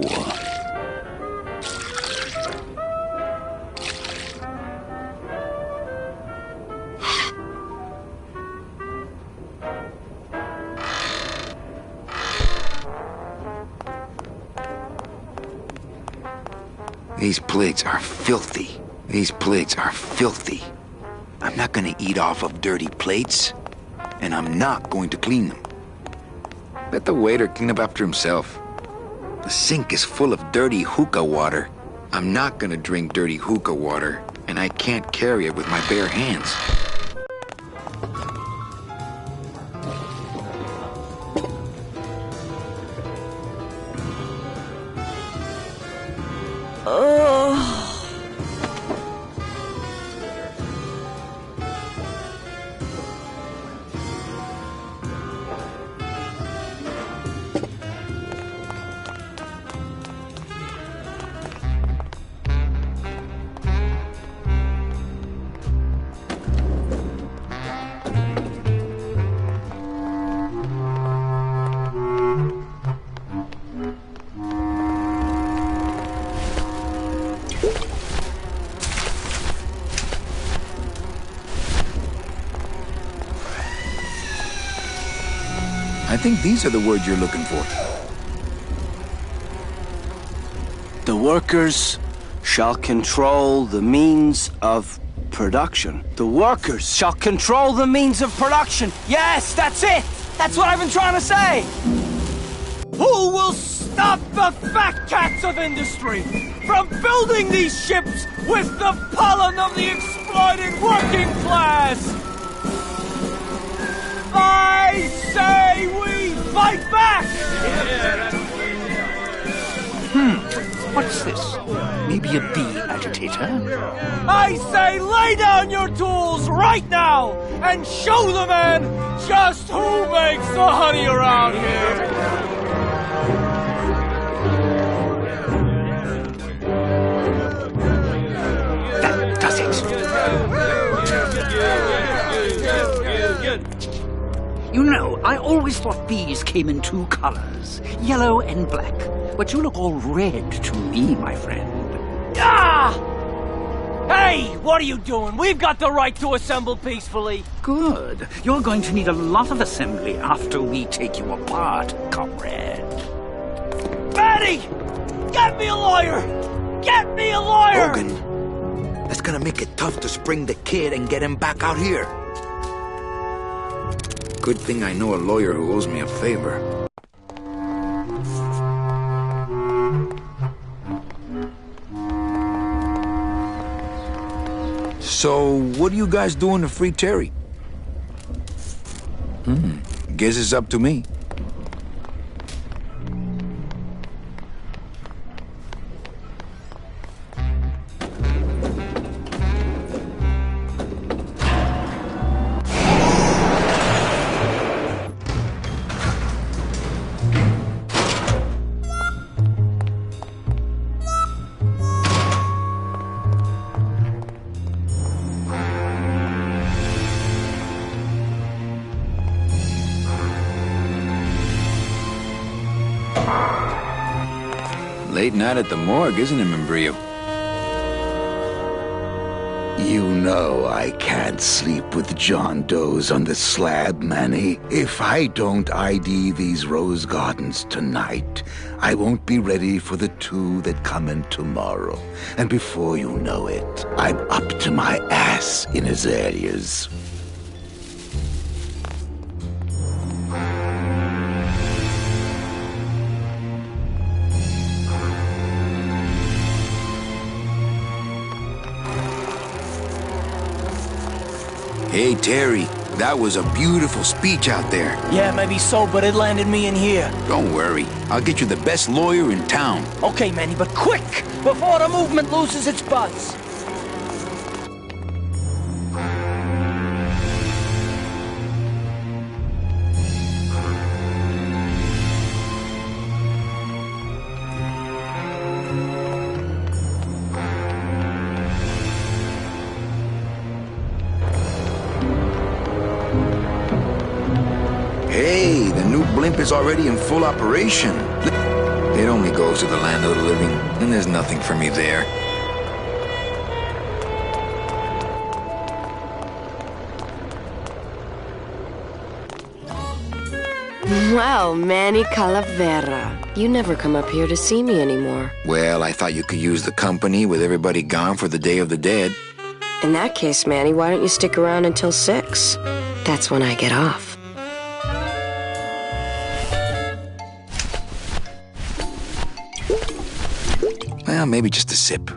These plates are filthy. These plates are filthy. I'm not gonna eat off of dirty plates, and I'm not going to clean them. Let the waiter clean up after himself. The sink is full of dirty hookah water. I'm not gonna drink dirty hookah water, and I can't carry it with my bare hands. I think these are the words you're looking for. The workers shall control the means of production. The workers shall control the means of production. Yes, that's it! That's what I've been trying to say! Who will stop the fat cats of industry from building these ships with the pollen of the exploited working class? I say we fight back! What's this? Maybe a bee agitator? I say lay down your tools right now and show the man just who makes the honey around here! That does it. You know, I always thought bees came in two colors, yellow and black. But you look all red to me, my friend. Ah! Hey, what are you doing? We've got the right to assemble peacefully. Good. You're going to need a lot of assembly after we take you apart, comrade. Maddie! Get me a lawyer! Get me a lawyer! Bogan, that's gonna make it tough to spring the kid and get him back out here. Good thing I know a lawyer who owes me a favor. So, what are you guys doing to free Terry? Guess it's up to me. Late night at the morgue, isn't it, Membrillo? You know I can't sleep with John Doe's on the slab, Manny. If I don't ID these rose gardens tonight, I won't be ready for the two that come in tomorrow. And before you know it, I'm up to my ass in azaleas. Hey, Terry, that was a beautiful speech out there. Yeah, maybe so, but it landed me in here. Don't worry. I'll get you the best lawyer in town. Okay, Manny, but quick! Before the movement loses its buzz! Hey, the new blimp is already in full operation. It only goes to the land of the living, and there's nothing for me there. Well, Manny Calavera, you never come up here to see me anymore. Well, I thought you could use the company with everybody gone for the Day of the Dead. In that case, Manny, why don't you stick around until 6? That's when I get off. Well, maybe just a sip.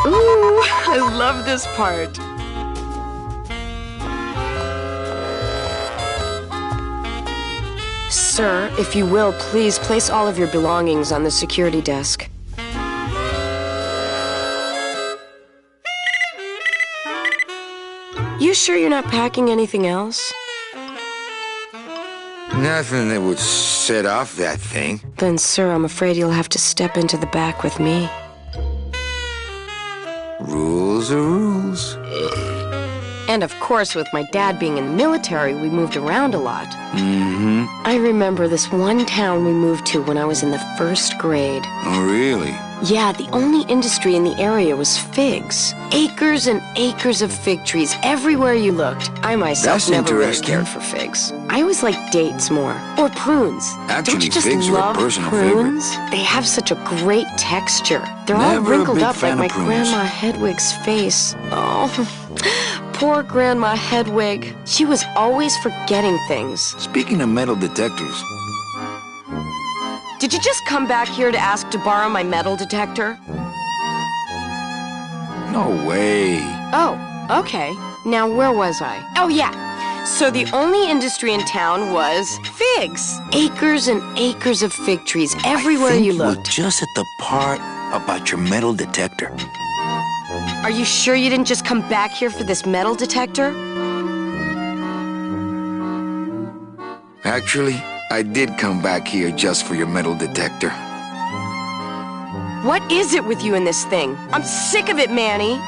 Ooh, I love this part. Sir, if you will, please place all of your belongings on the security desk. You sure you're not packing anything else? Nothing that would set off that thing. Then, sir, I'm afraid you'll have to step into the back with me. Rules are rules. And of course, with my dad being in the military, we moved around a lot. Mm-hmm. I remember this one town we moved to when I was in the 1st grade. Oh, really? Yeah, the only industry in the area was figs. Acres and acres of fig trees everywhere you looked. I myself never really cared for figs. I always liked dates more. Or prunes. Actually, Don't you just figs love are a personal prunes? favorite. They have such a great texture. They're all Never a wrinkled big up like fan my of prunes. Grandma Hedwig's face. Oh, poor Grandma Hedwig. She was always forgetting things. Speaking of metal detectors, Did you just come back here to ask to borrow my metal detector? no way. Oh, okay. Now, where was I? Oh, yeah. So the only industry in town was figs. Acres and acres of fig trees everywhere you We're looked. just at the part about your metal detector. Are you sure you didn't just come back here for this metal detector? Actually, I did come back here just for your metal detector. What is it with you in this thing? I'm sick of it, Manny.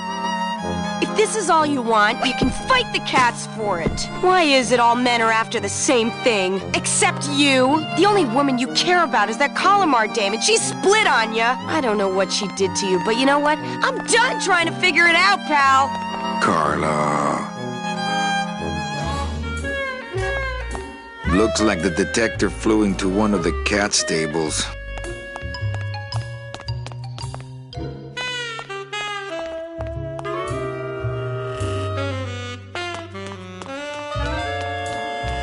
If this is all you want, you can fight the cats for it. Why is it all men are after the same thing? Except you. The only woman you care about is that Calamar dame, and she split on ya. I don't know what she did to you, but you know what? I'm done trying to figure it out, pal. Carla. Looks like the detector flew into one of the cat stables.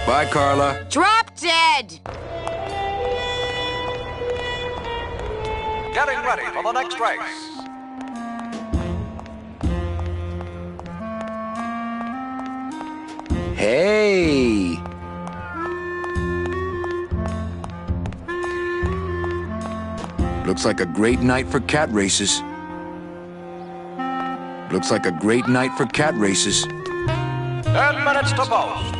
Bye, Carla. Drop dead! Getting ready for the next race. Hey! Looks like a great night for cat races. Looks like a great night for cat races. 10 minutes to post.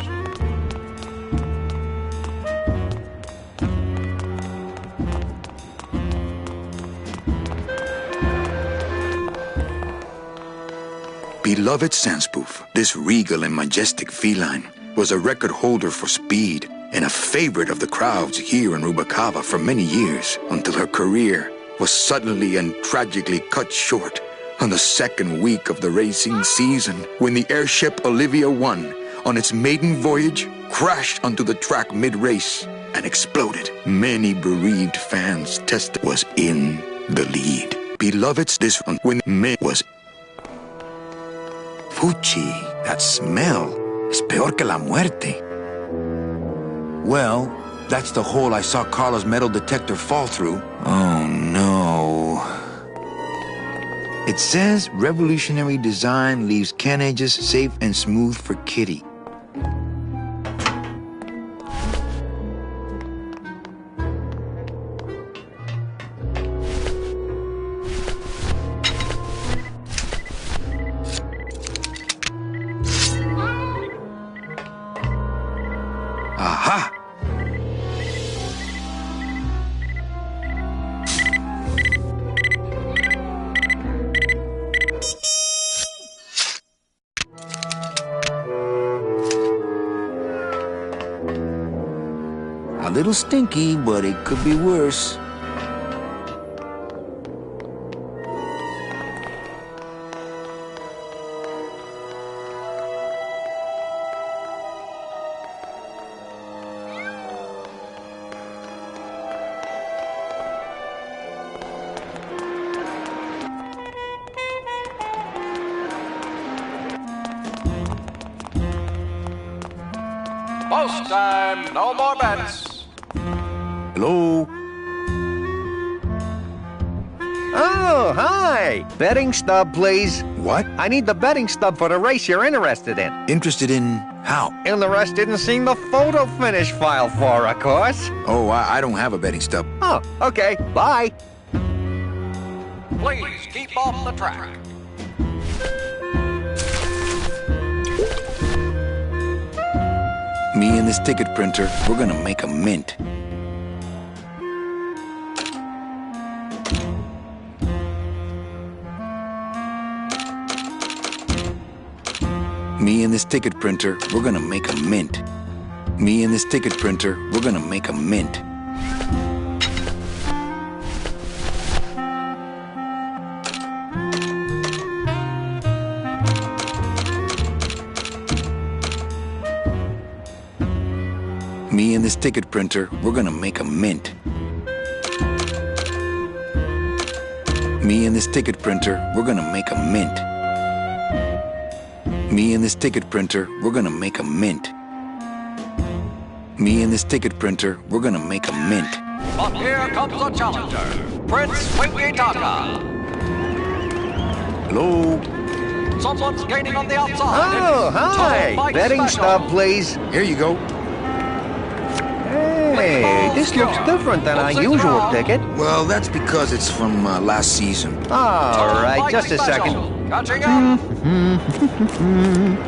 Beloved Sandspoof, this regal and majestic feline was a record holder for speed and a favorite of the crowds here in Rubalcaba for many years, until her career was suddenly and tragically cut short on the second week of the racing season, when the airship Olivia 1, on its maiden voyage, crashed onto the track mid-race and exploded. Many bereaved fans was in the lead. Beloved's this one when May was... Fuchi, that smell is peor que la muerte. Well, that's the hole I saw Carla's metal detector fall through. Oh, no. It says revolutionary design leaves can edges safe and smooth for Kitty. Aha! A little stinky, but it could be worse. Post time. No more bets. Hello? Oh, hi! Betting stub, please. What? I need the betting stub for the race you're interested in. Interested in how? Interested in seeing the photo finish file for, of course. Oh, I don't have a betting stub. Oh, okay. Bye. Please keep off the track. Me and this ticket printer, we're gonna make a mint. Me and this ticket printer, we're gonna make a mint. Me and this ticket printer, we're gonna make a mint. Me and this ticket printer, we're gonna make a mint. Me and this ticket printer, we're gonna make a mint. Me and this ticket printer, we're gonna make a mint. Me and this ticket printer, we're gonna make a mint. But here comes a challenger, Prince Winky Taka. Hello? Someone's gaining on the outside. Oh, hi! Betting stub, please. Here you go. Hey, this looks different than our usual ticket. Well, that's because it's from last season. All right, just a second. Catching up.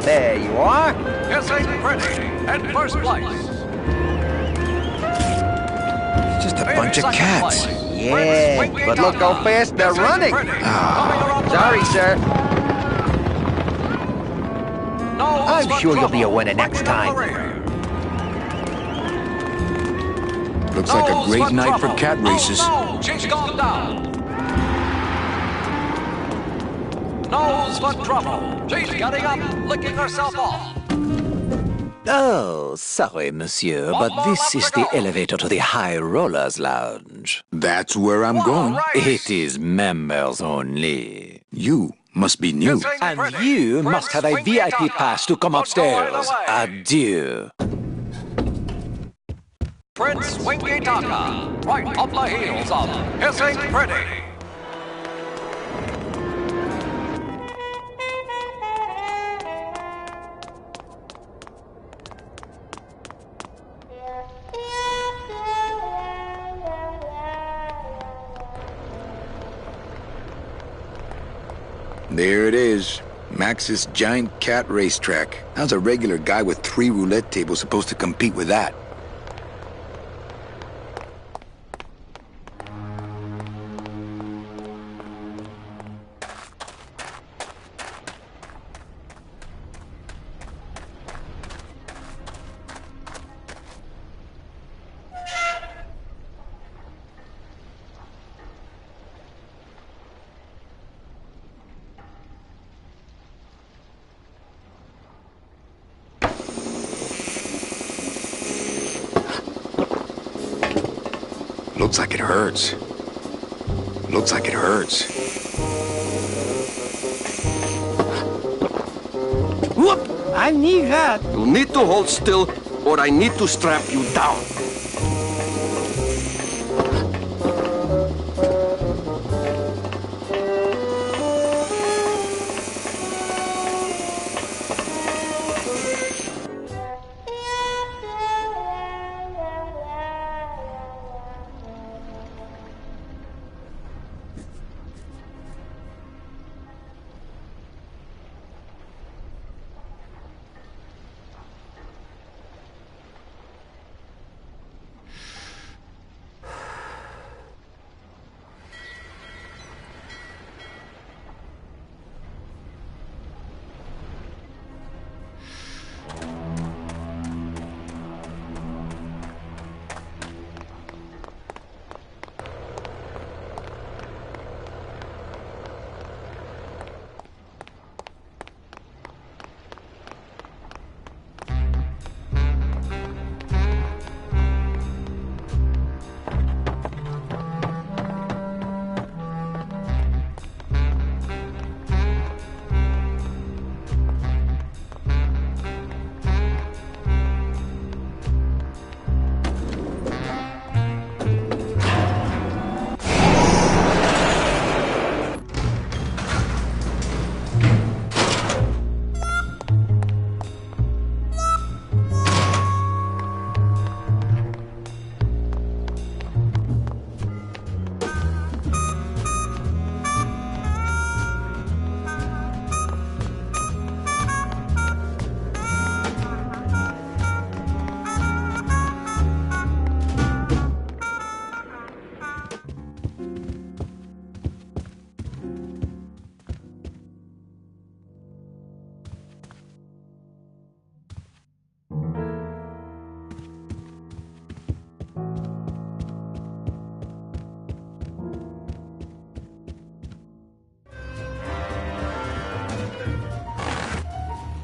There you are. Kissing Pretty in first place. It's just a bunch of cats. Yeah, but look how fast they're running. Sorry, sir. I'm sure you'll be a winner next time. Looks like a great night for cat races. Oh, no, she's gone down. Nose for trouble. She's getting up, licking herself off. Oh, sorry, monsieur, but this is the elevator to the High Rollers Lounge. That's where I'm going. It is members only. You must be new. And you must have a VIP pass to come upstairs. Adieu. Prince Winky Taka, right off the heels of Kissing Pretty. There it is. Max's giant cat racetrack. How's a regular guy with 3 roulette tables supposed to compete with that? Looks like it hurts. Looks like it hurts. Whoop! I need that. You need to hold still, or I need to strap you down.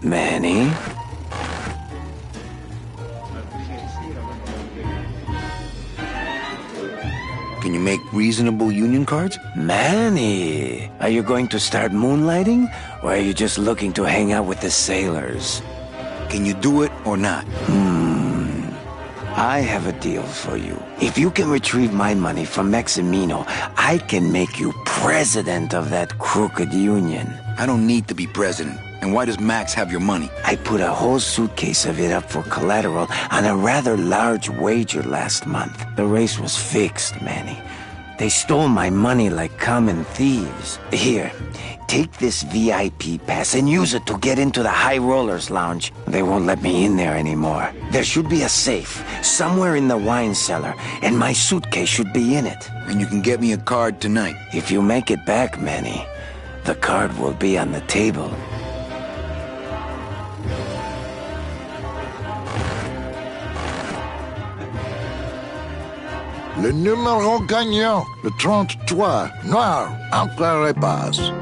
Manny? Can you make reasonable union cards? Manny, are you going to start moonlighting? Or are you just looking to hang out with the sailors? Can you do it or not? I have a deal for you. If you can retrieve my money from Maximino, I can make you president of that crooked union. I don't need to be president. And why does Max have your money? I put a whole suitcase of it up for collateral on a rather large wager last month. The race was fixed, Manny. They stole my money like common thieves. Here, take this VIP pass and use it to get into the High Rollers Lounge. They won't let me in there anymore. There should be a safe somewhere in the wine cellar, and my suitcase should be in it. And you can get me a card tonight. If you make it back, Manny, the card will be on the table. Le numéro gagnant, le 33, noir, entre les passes.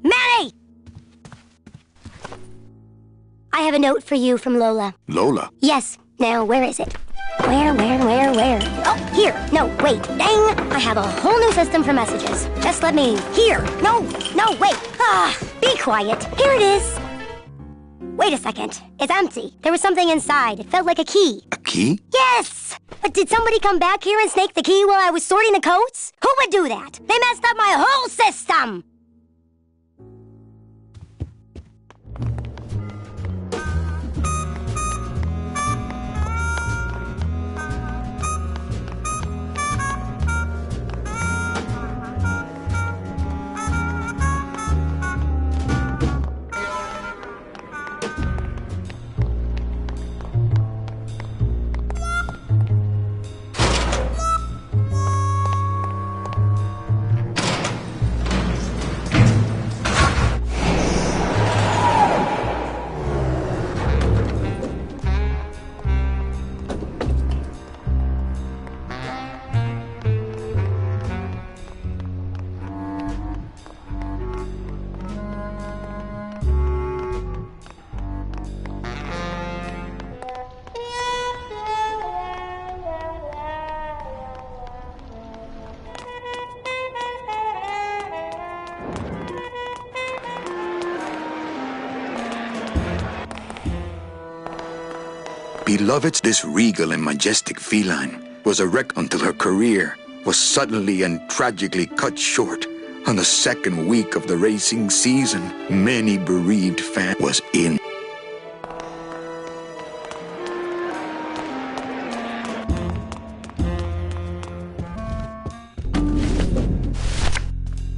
Manny! I have a note for you from Lola. Lola? Yes. Now, where is it? Where? Oh, here. No, wait. Dang! I have a whole new system for messages. Just let me... Here! No, wait! Be quiet. Here it is. Wait a second. It's empty. There was something inside. It felt like a key. A key? Yes! But did somebody come back here and snake the key while I was sorting the coats? Who would do that? They messed up my whole system! Beloved, this regal and majestic feline was a wreck until her career was suddenly and tragically cut short. On the second week of the racing season, many bereaved fans was in.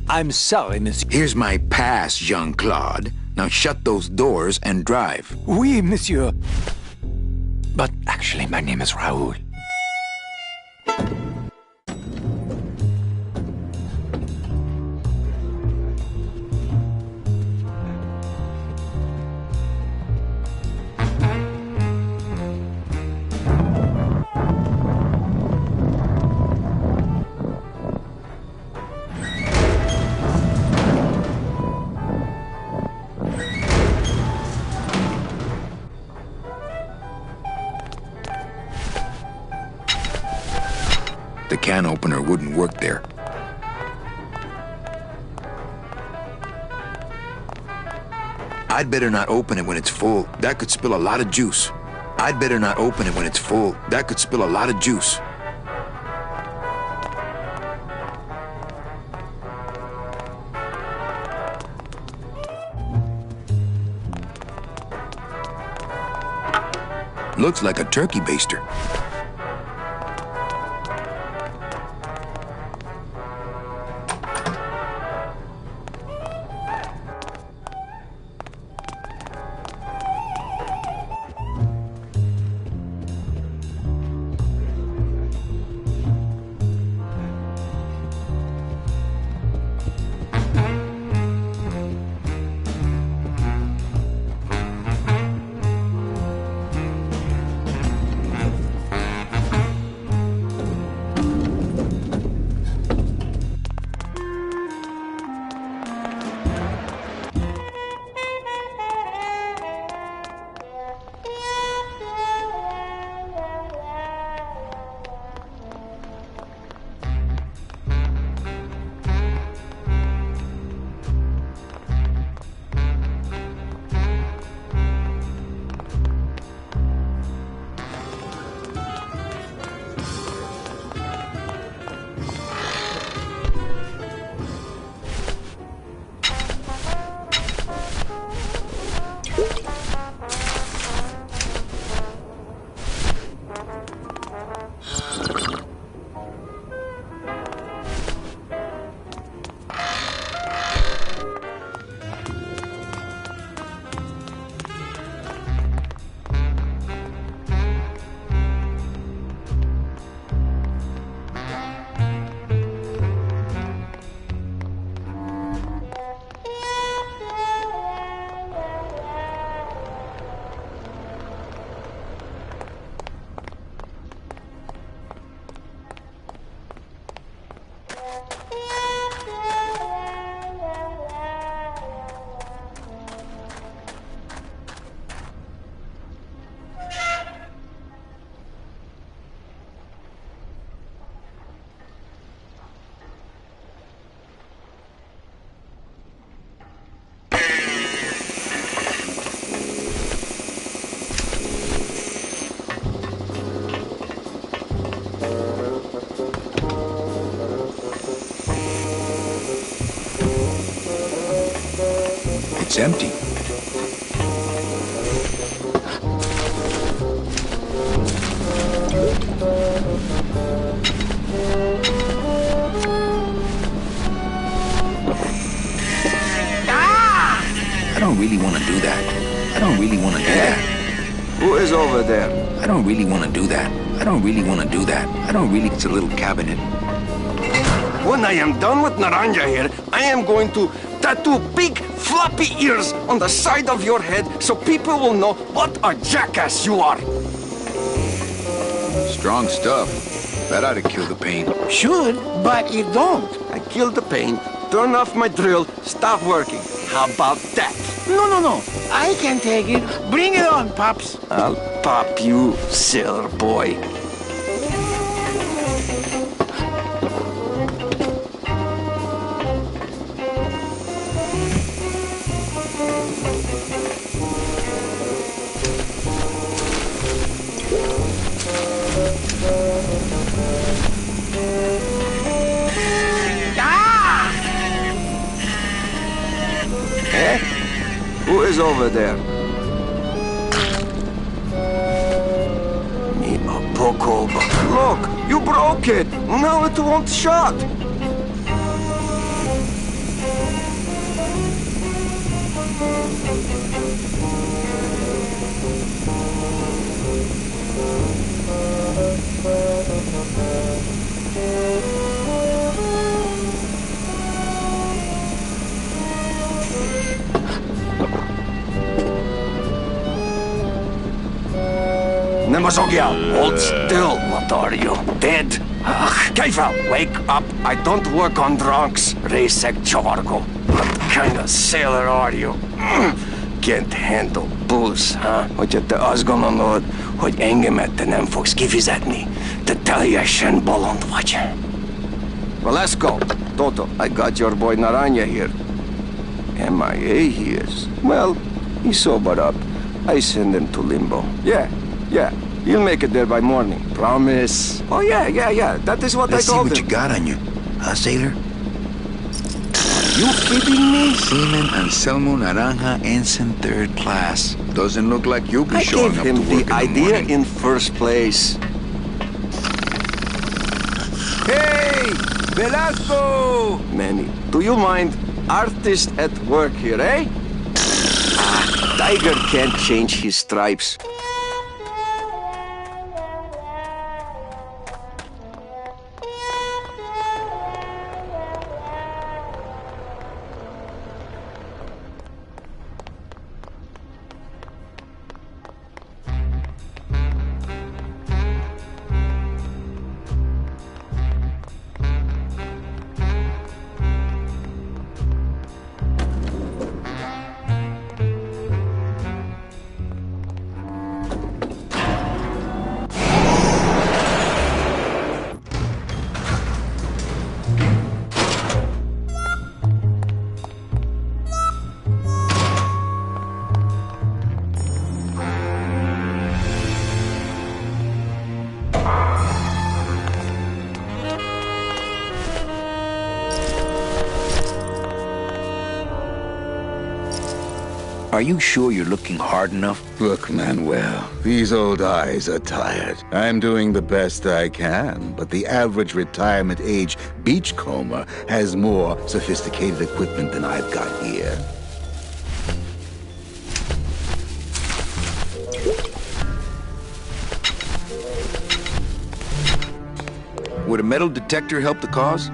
I'm sorry, monsieur. Here's my pass, Jean-Claude. Now shut those doors and drive. Oui, monsieur. But actually, my name is Raoul. The can opener wouldn't work there. I'd better not open it when it's full. That could spill a lot of juice. I'd better not open it when it's full. That could spill a lot of juice. Looks like a turkey baster. It's empty. I don't really want to do that. I don't really want to do that. Who is over there? I don't really want to do that. I don't really want to do that. I don't really... It's a little cabinet. When I am done with Naranja here, I am going to tattoo big floppy ears on the side of your head so people will know what a jackass you are. Strong stuff. That ought to kill the pain. Should, but it don't. I killed the pain, turn off my drill, stop working. How about that? No. I can take it. Bring it on, Pops. I'll pop you, sailor boy. Who is over there? Me a poco. Look, you broke it. Now it won't shut. Nemazogia, hold still. What are you, dead? Keifel, wake up. I don't work on drunks. Resek Chorgo. What kind of sailor are you? Can't handle booze, huh? Hogyha te azt gondolod, hogy engemet te nem fogsz kifizetni, te teljesen bolond vagy. Well, let's go. Toto, I got your boy Naranja here. MIA he is. Well, he's sobered up. I send him to Limbo. Yeah. He'll make it there by morning. Promise. Oh, yeah. That is what I told him. Let's see what you got on you. Huh, sailor? You kidding me? Seaman Anselmo Naranja, Ensign 3rd Class. Doesn't look like you'll be showing up to work in the morning. I gave him the idea in first place. Hey! Velasco! Manny, do you mind? Artist at work here, eh? Tiger can't change his stripes. Are you sure you're looking hard enough? Look, Manuel, these old eyes are tired. I'm doing the best I can, but the average retirement age beachcomber has more sophisticated equipment than I've got here. Would a metal detector help the cause?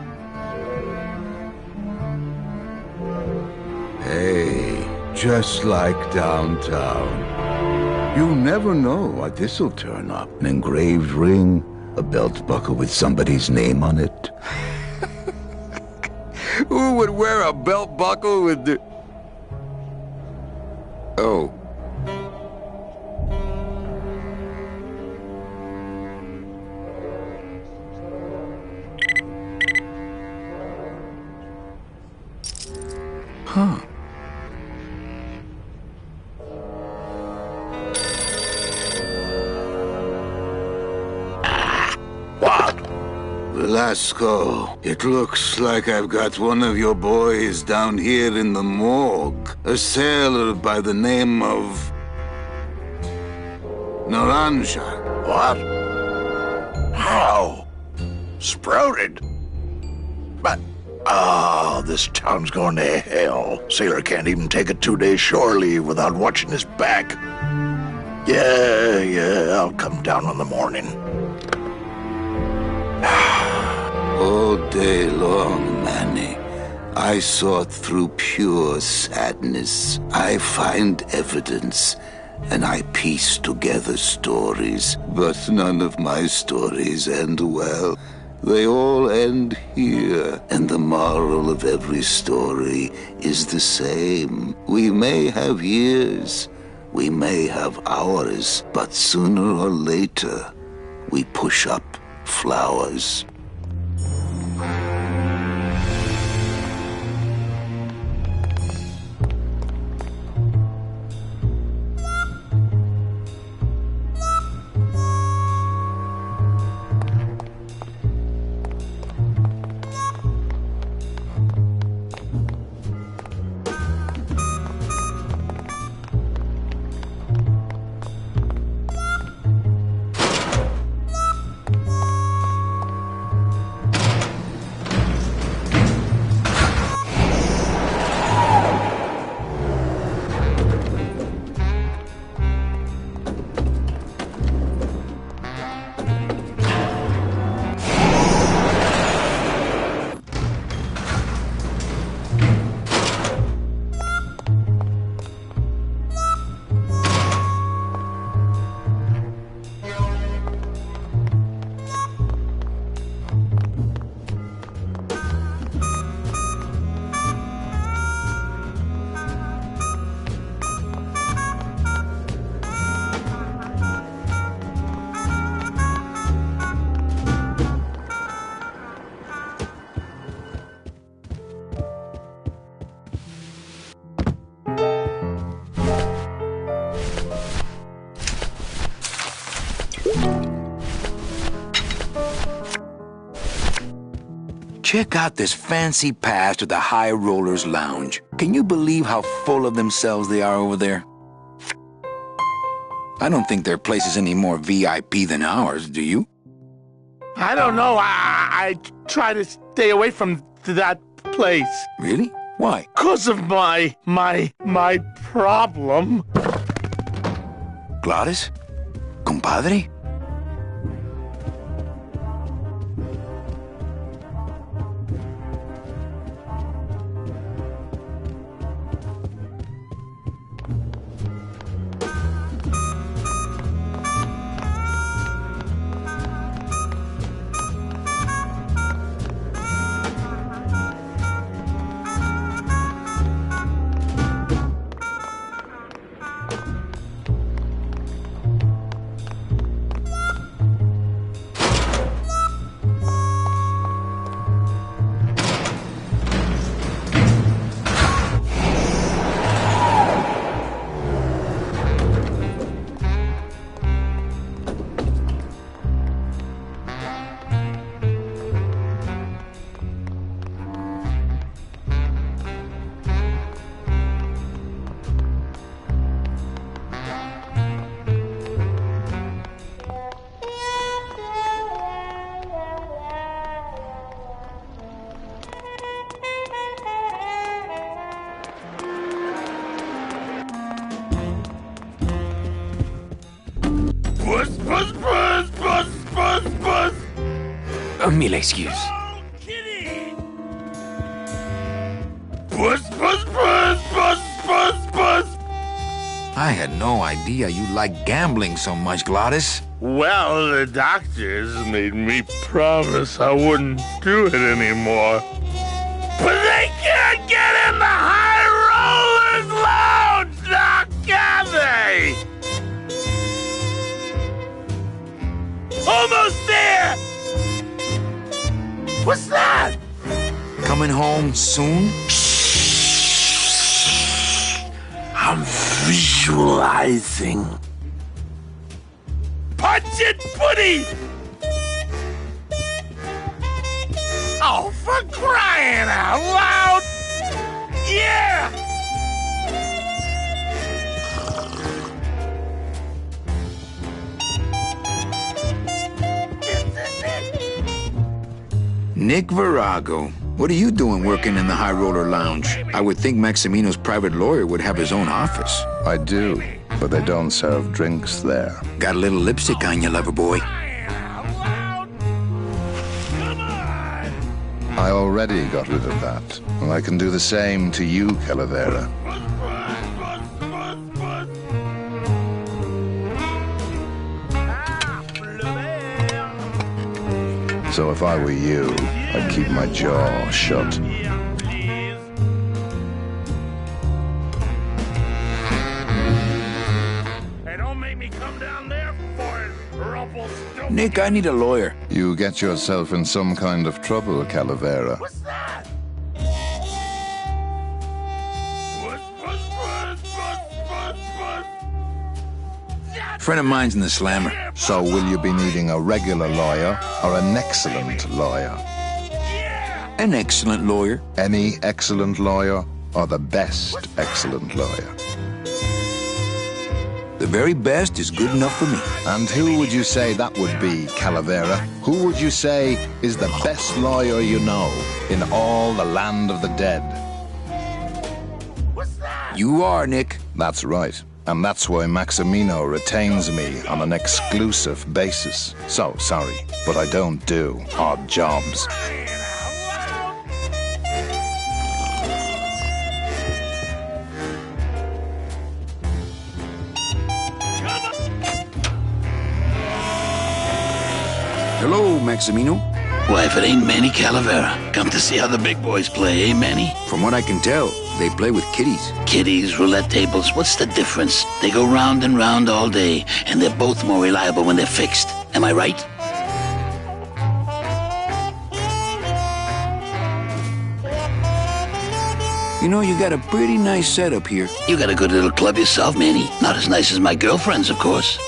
Hey, just like downtown. You never know what this'll turn up. An engraved ring, a belt buckle with somebody's name on it. Who would wear a belt buckle with the... Oh. Huh. The Vasco, it looks like I've got one of your boys down here in the morgue. A sailor by the name of... Naranja. What? How? Sprouted? But... Oh, this town's going to hell. Sailor can't even take a 2-day shore leave without watching his back. Yeah, I'll come down in the morning. All day long, Manny, I sought through pure sadness. I find evidence, and I piece together stories. But none of my stories end well. They all end here, and the moral of every story is the same. We may have years, we may have hours, but sooner or later, we push up flowers. Check out this fancy pass to the High Rollers Lounge. Can you believe how full of themselves they are over there? I don't think their place is any more VIP than ours, do you? I don't know. I try to stay away from that place. Really? Why? 'Cause of my problem. Gladys? Compadre? Buzz! Mille excuses. Buzz! I had no idea you liked gambling so much, Gladys. Well, the doctors made me promise I wouldn't do it anymore. But they can't get in the High Rollers Lounge, now can they? Almost there! What's that? Coming home soon? I'm visualizing. Punch it, Putty! for crying out loud! Yeah! Nick Virago. What are you doing working in the High Roller Lounge? I would think Maximino's private lawyer would have his own office. I do, but they don't serve drinks there. Got a little lipstick on you, lover boy. I already got rid of that, and I can do the same to you, Calavera. So if I were you, I'd keep my jaw shut. Hey, don't make me come down there for it, Rumpelstiltskin. Nick, I need a lawyer. You get yourself in some kind of trouble, Calavera. What's that? Friend of mine's in the slammer. So will you be needing a regular lawyer or an excellent lawyer? An excellent lawyer. Any excellent lawyer or the best excellent lawyer? The very best is good enough for me. And who would you say that would be, Calavera? Who would you say is the best lawyer you know in all the land of the dead? You are, Nick. That's right. And that's why Maximino retains me on an exclusive basis. So, sorry, but I don't do odd jobs. Hello, Maximino. Why, if it ain't Manny Calavera, come to see how the big boys play, eh, Manny? From what I can tell, they play with kiddies. Kiddies, roulette tables, what's the difference? They go round and round all day, and they're both more reliable when they're fixed. Am I right? You know, you got a pretty nice setup here. You got a good little club yourself, Manny. Not as nice as my girlfriend's, of course.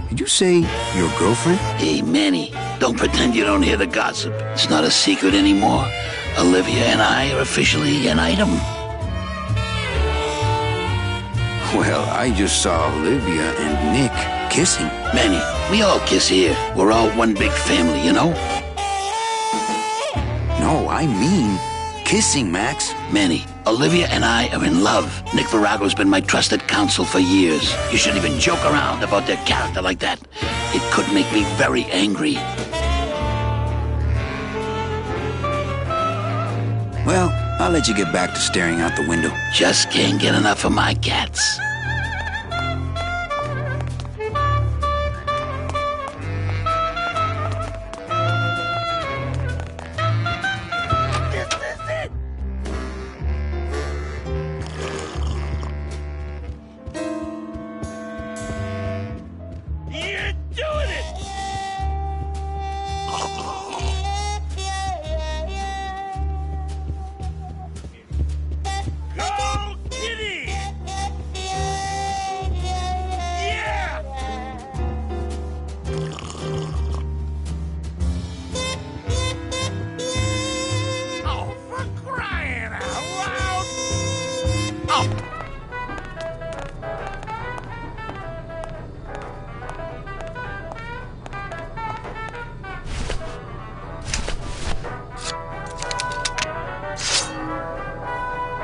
Did you say your girlfriend? Hey, Manny, don't pretend you don't hear the gossip. It's not a secret anymore. Olivia and I are officially an item. Well, I just saw Olivia and Nick kissing. Manny, we all kiss here. We're all one big family, you know? No, I mean kissing, Max. Manny, Olivia and I are in love. Nick Virago's been my trusted counsel for years. You shouldn't even joke around about their character like that. It could make me very angry. Well, I'll let you get back to staring out the window. Just can't get enough of my cats.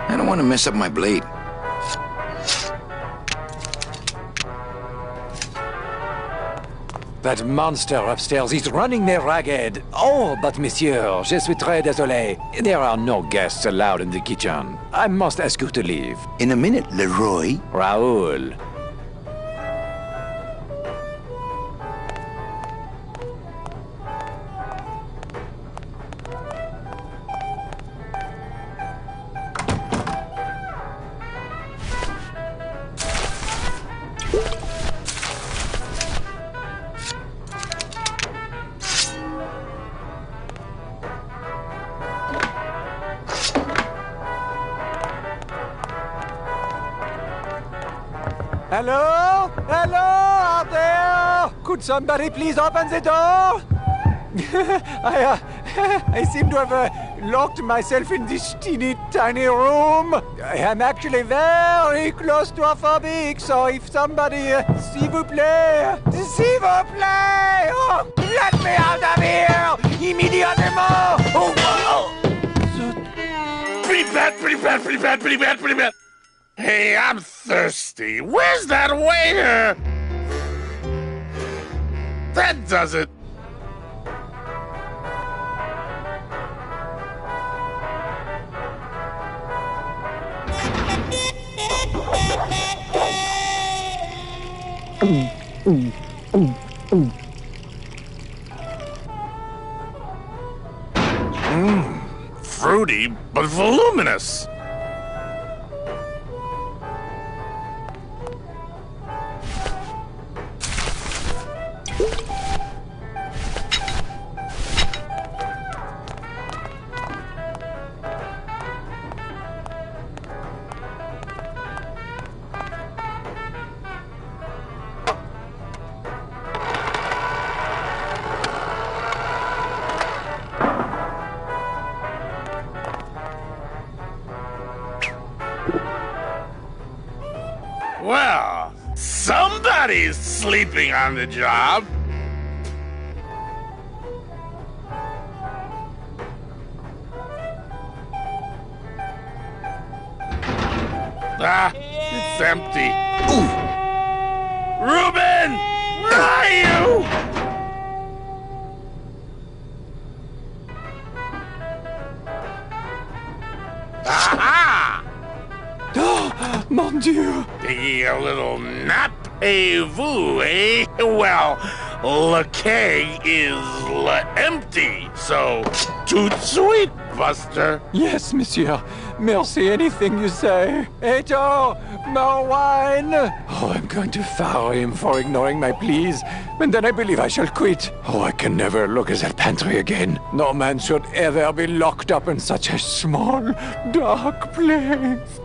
I don't want to mess up my blade. That monster upstairs is running me ragged. Oh, but monsieur, je suis très désolé. There are no guests allowed in the kitchen. I must ask you to leave. In a minute, Leroy. Raoul. Hello? Hello out there? Could somebody please open the door? I seem to have locked myself in this teeny tiny room. I am actually very claustrophobic, so if somebody, s'il vous plaît, oh, let me out of here, immediately! Oh. Pretty bad. Hey, I'm thirsty. Where's that waiter? That does it. Fruity, but voluminous. Well, somebody's sleeping on the job. Ah, it's empty. Ooh. Reuben! Where are you? Aha! Oh, mon Dieu! Taking a little nap, vous, eh? Well, le keg is empty, so toot sweet, Buster. Yes, monsieur. Merci, anything you say. Eto, more wine. Oh, I'm going to fire him for ignoring my pleas, and then I believe I shall quit. Oh, I can never look at that pantry again. No man should ever be locked up in such a small, dark place.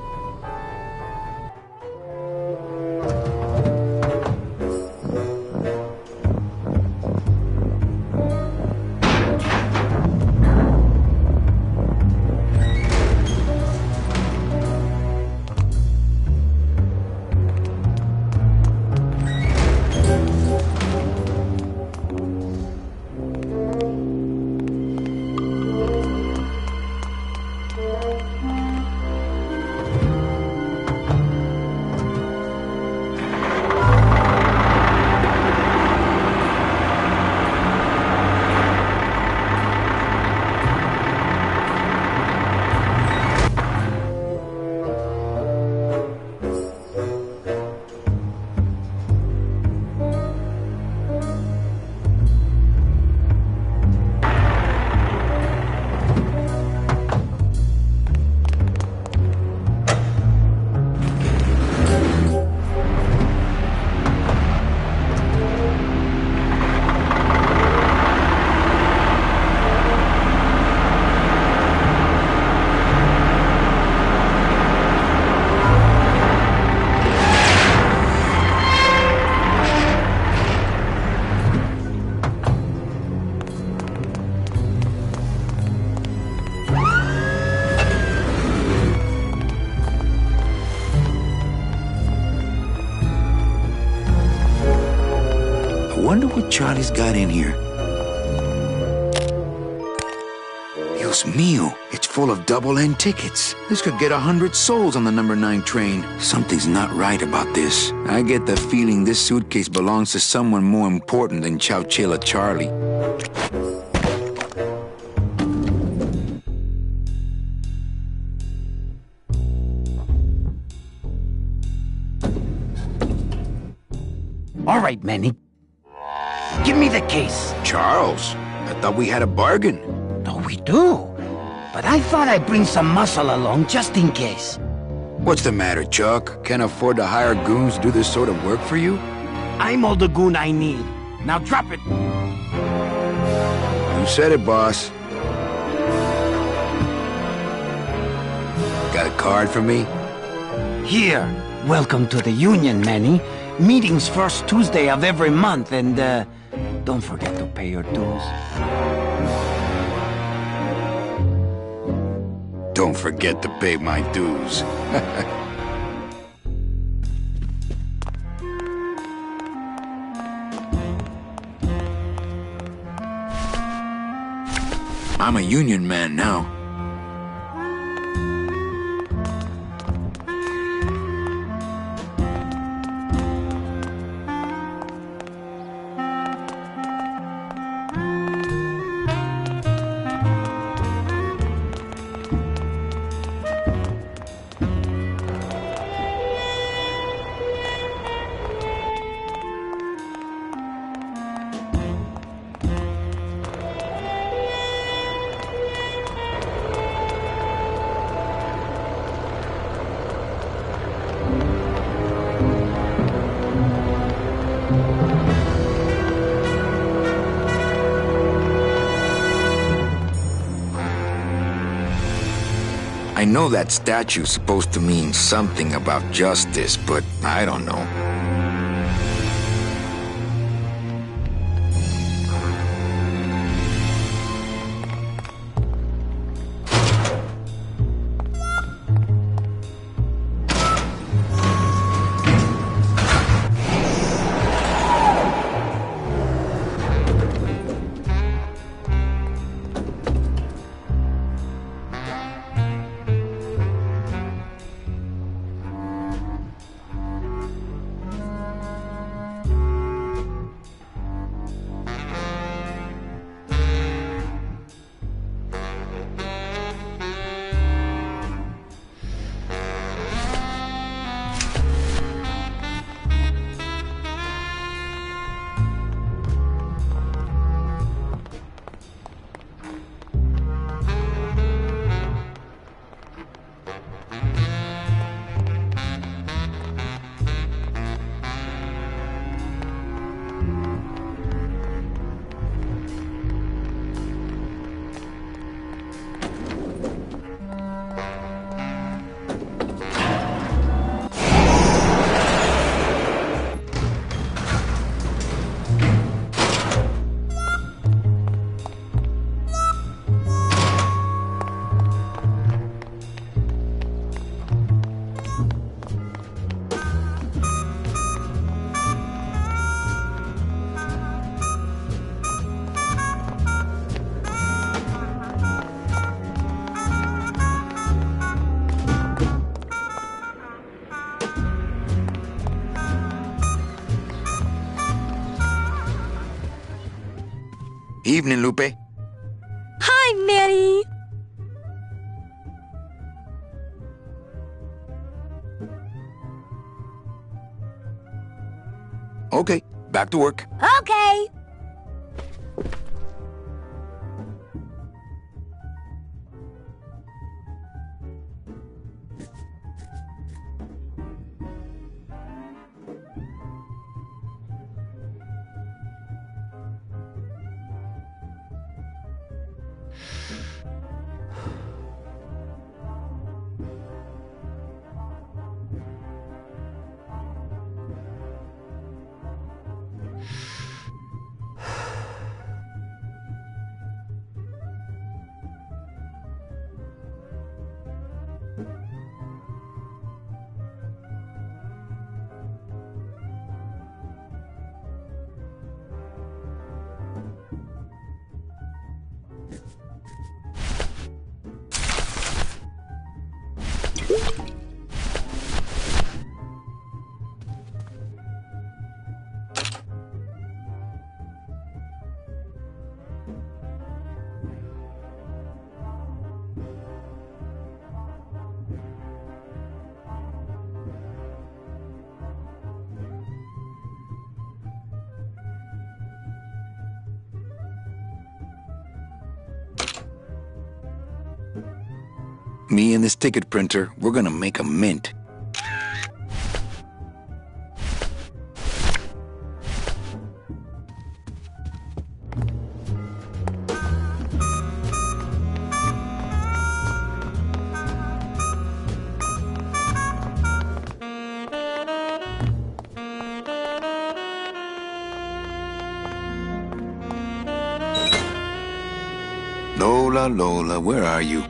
I wonder what Charlie's got in here. Dios mío, it's full of double-end tickets. This could get 100 souls on the number 9 train. Something's not right about this. I get the feeling this suitcase belongs to someone more important than Chowchilla Charlie. All right, Manny. Give me the case. Charles, I thought we had a bargain. No, we do. But I thought I'd bring some muscle along just in case. What's the matter, Chuck? Can't afford to hire goons to do this sort of work for you? I'm all the goon I need. Now drop it. You said it, boss. Got a card for me? Here. Welcome to the Union, Manny. Meeting's first Tuesday of every month, and, don't forget to pay your dues. Don't forget to pay my dues. I'm a union man now. I know that statue's supposed to mean something about justice, but I don't know. Evening, Lupe. Hi, Manny. Okay, back to work. Okay. Me and this ticket printer, we're gonna make a mint. Lola, Lola, where are you?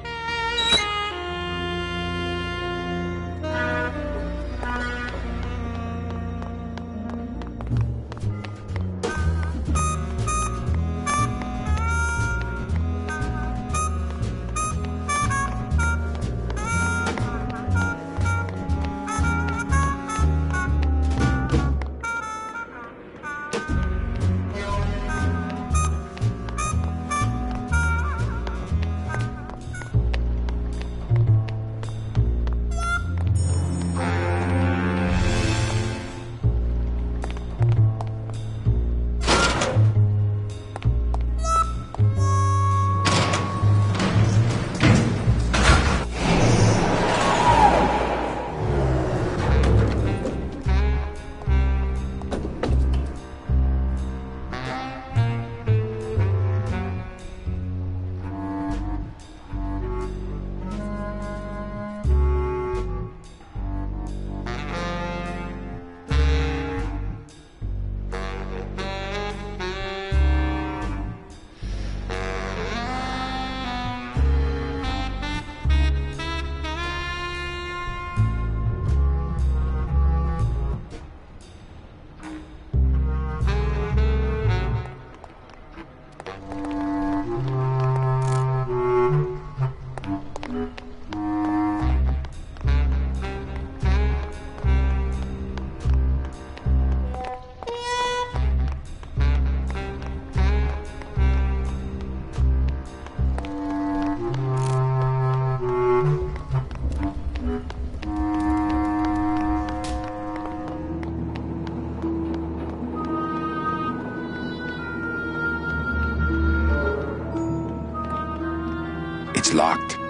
It's locked.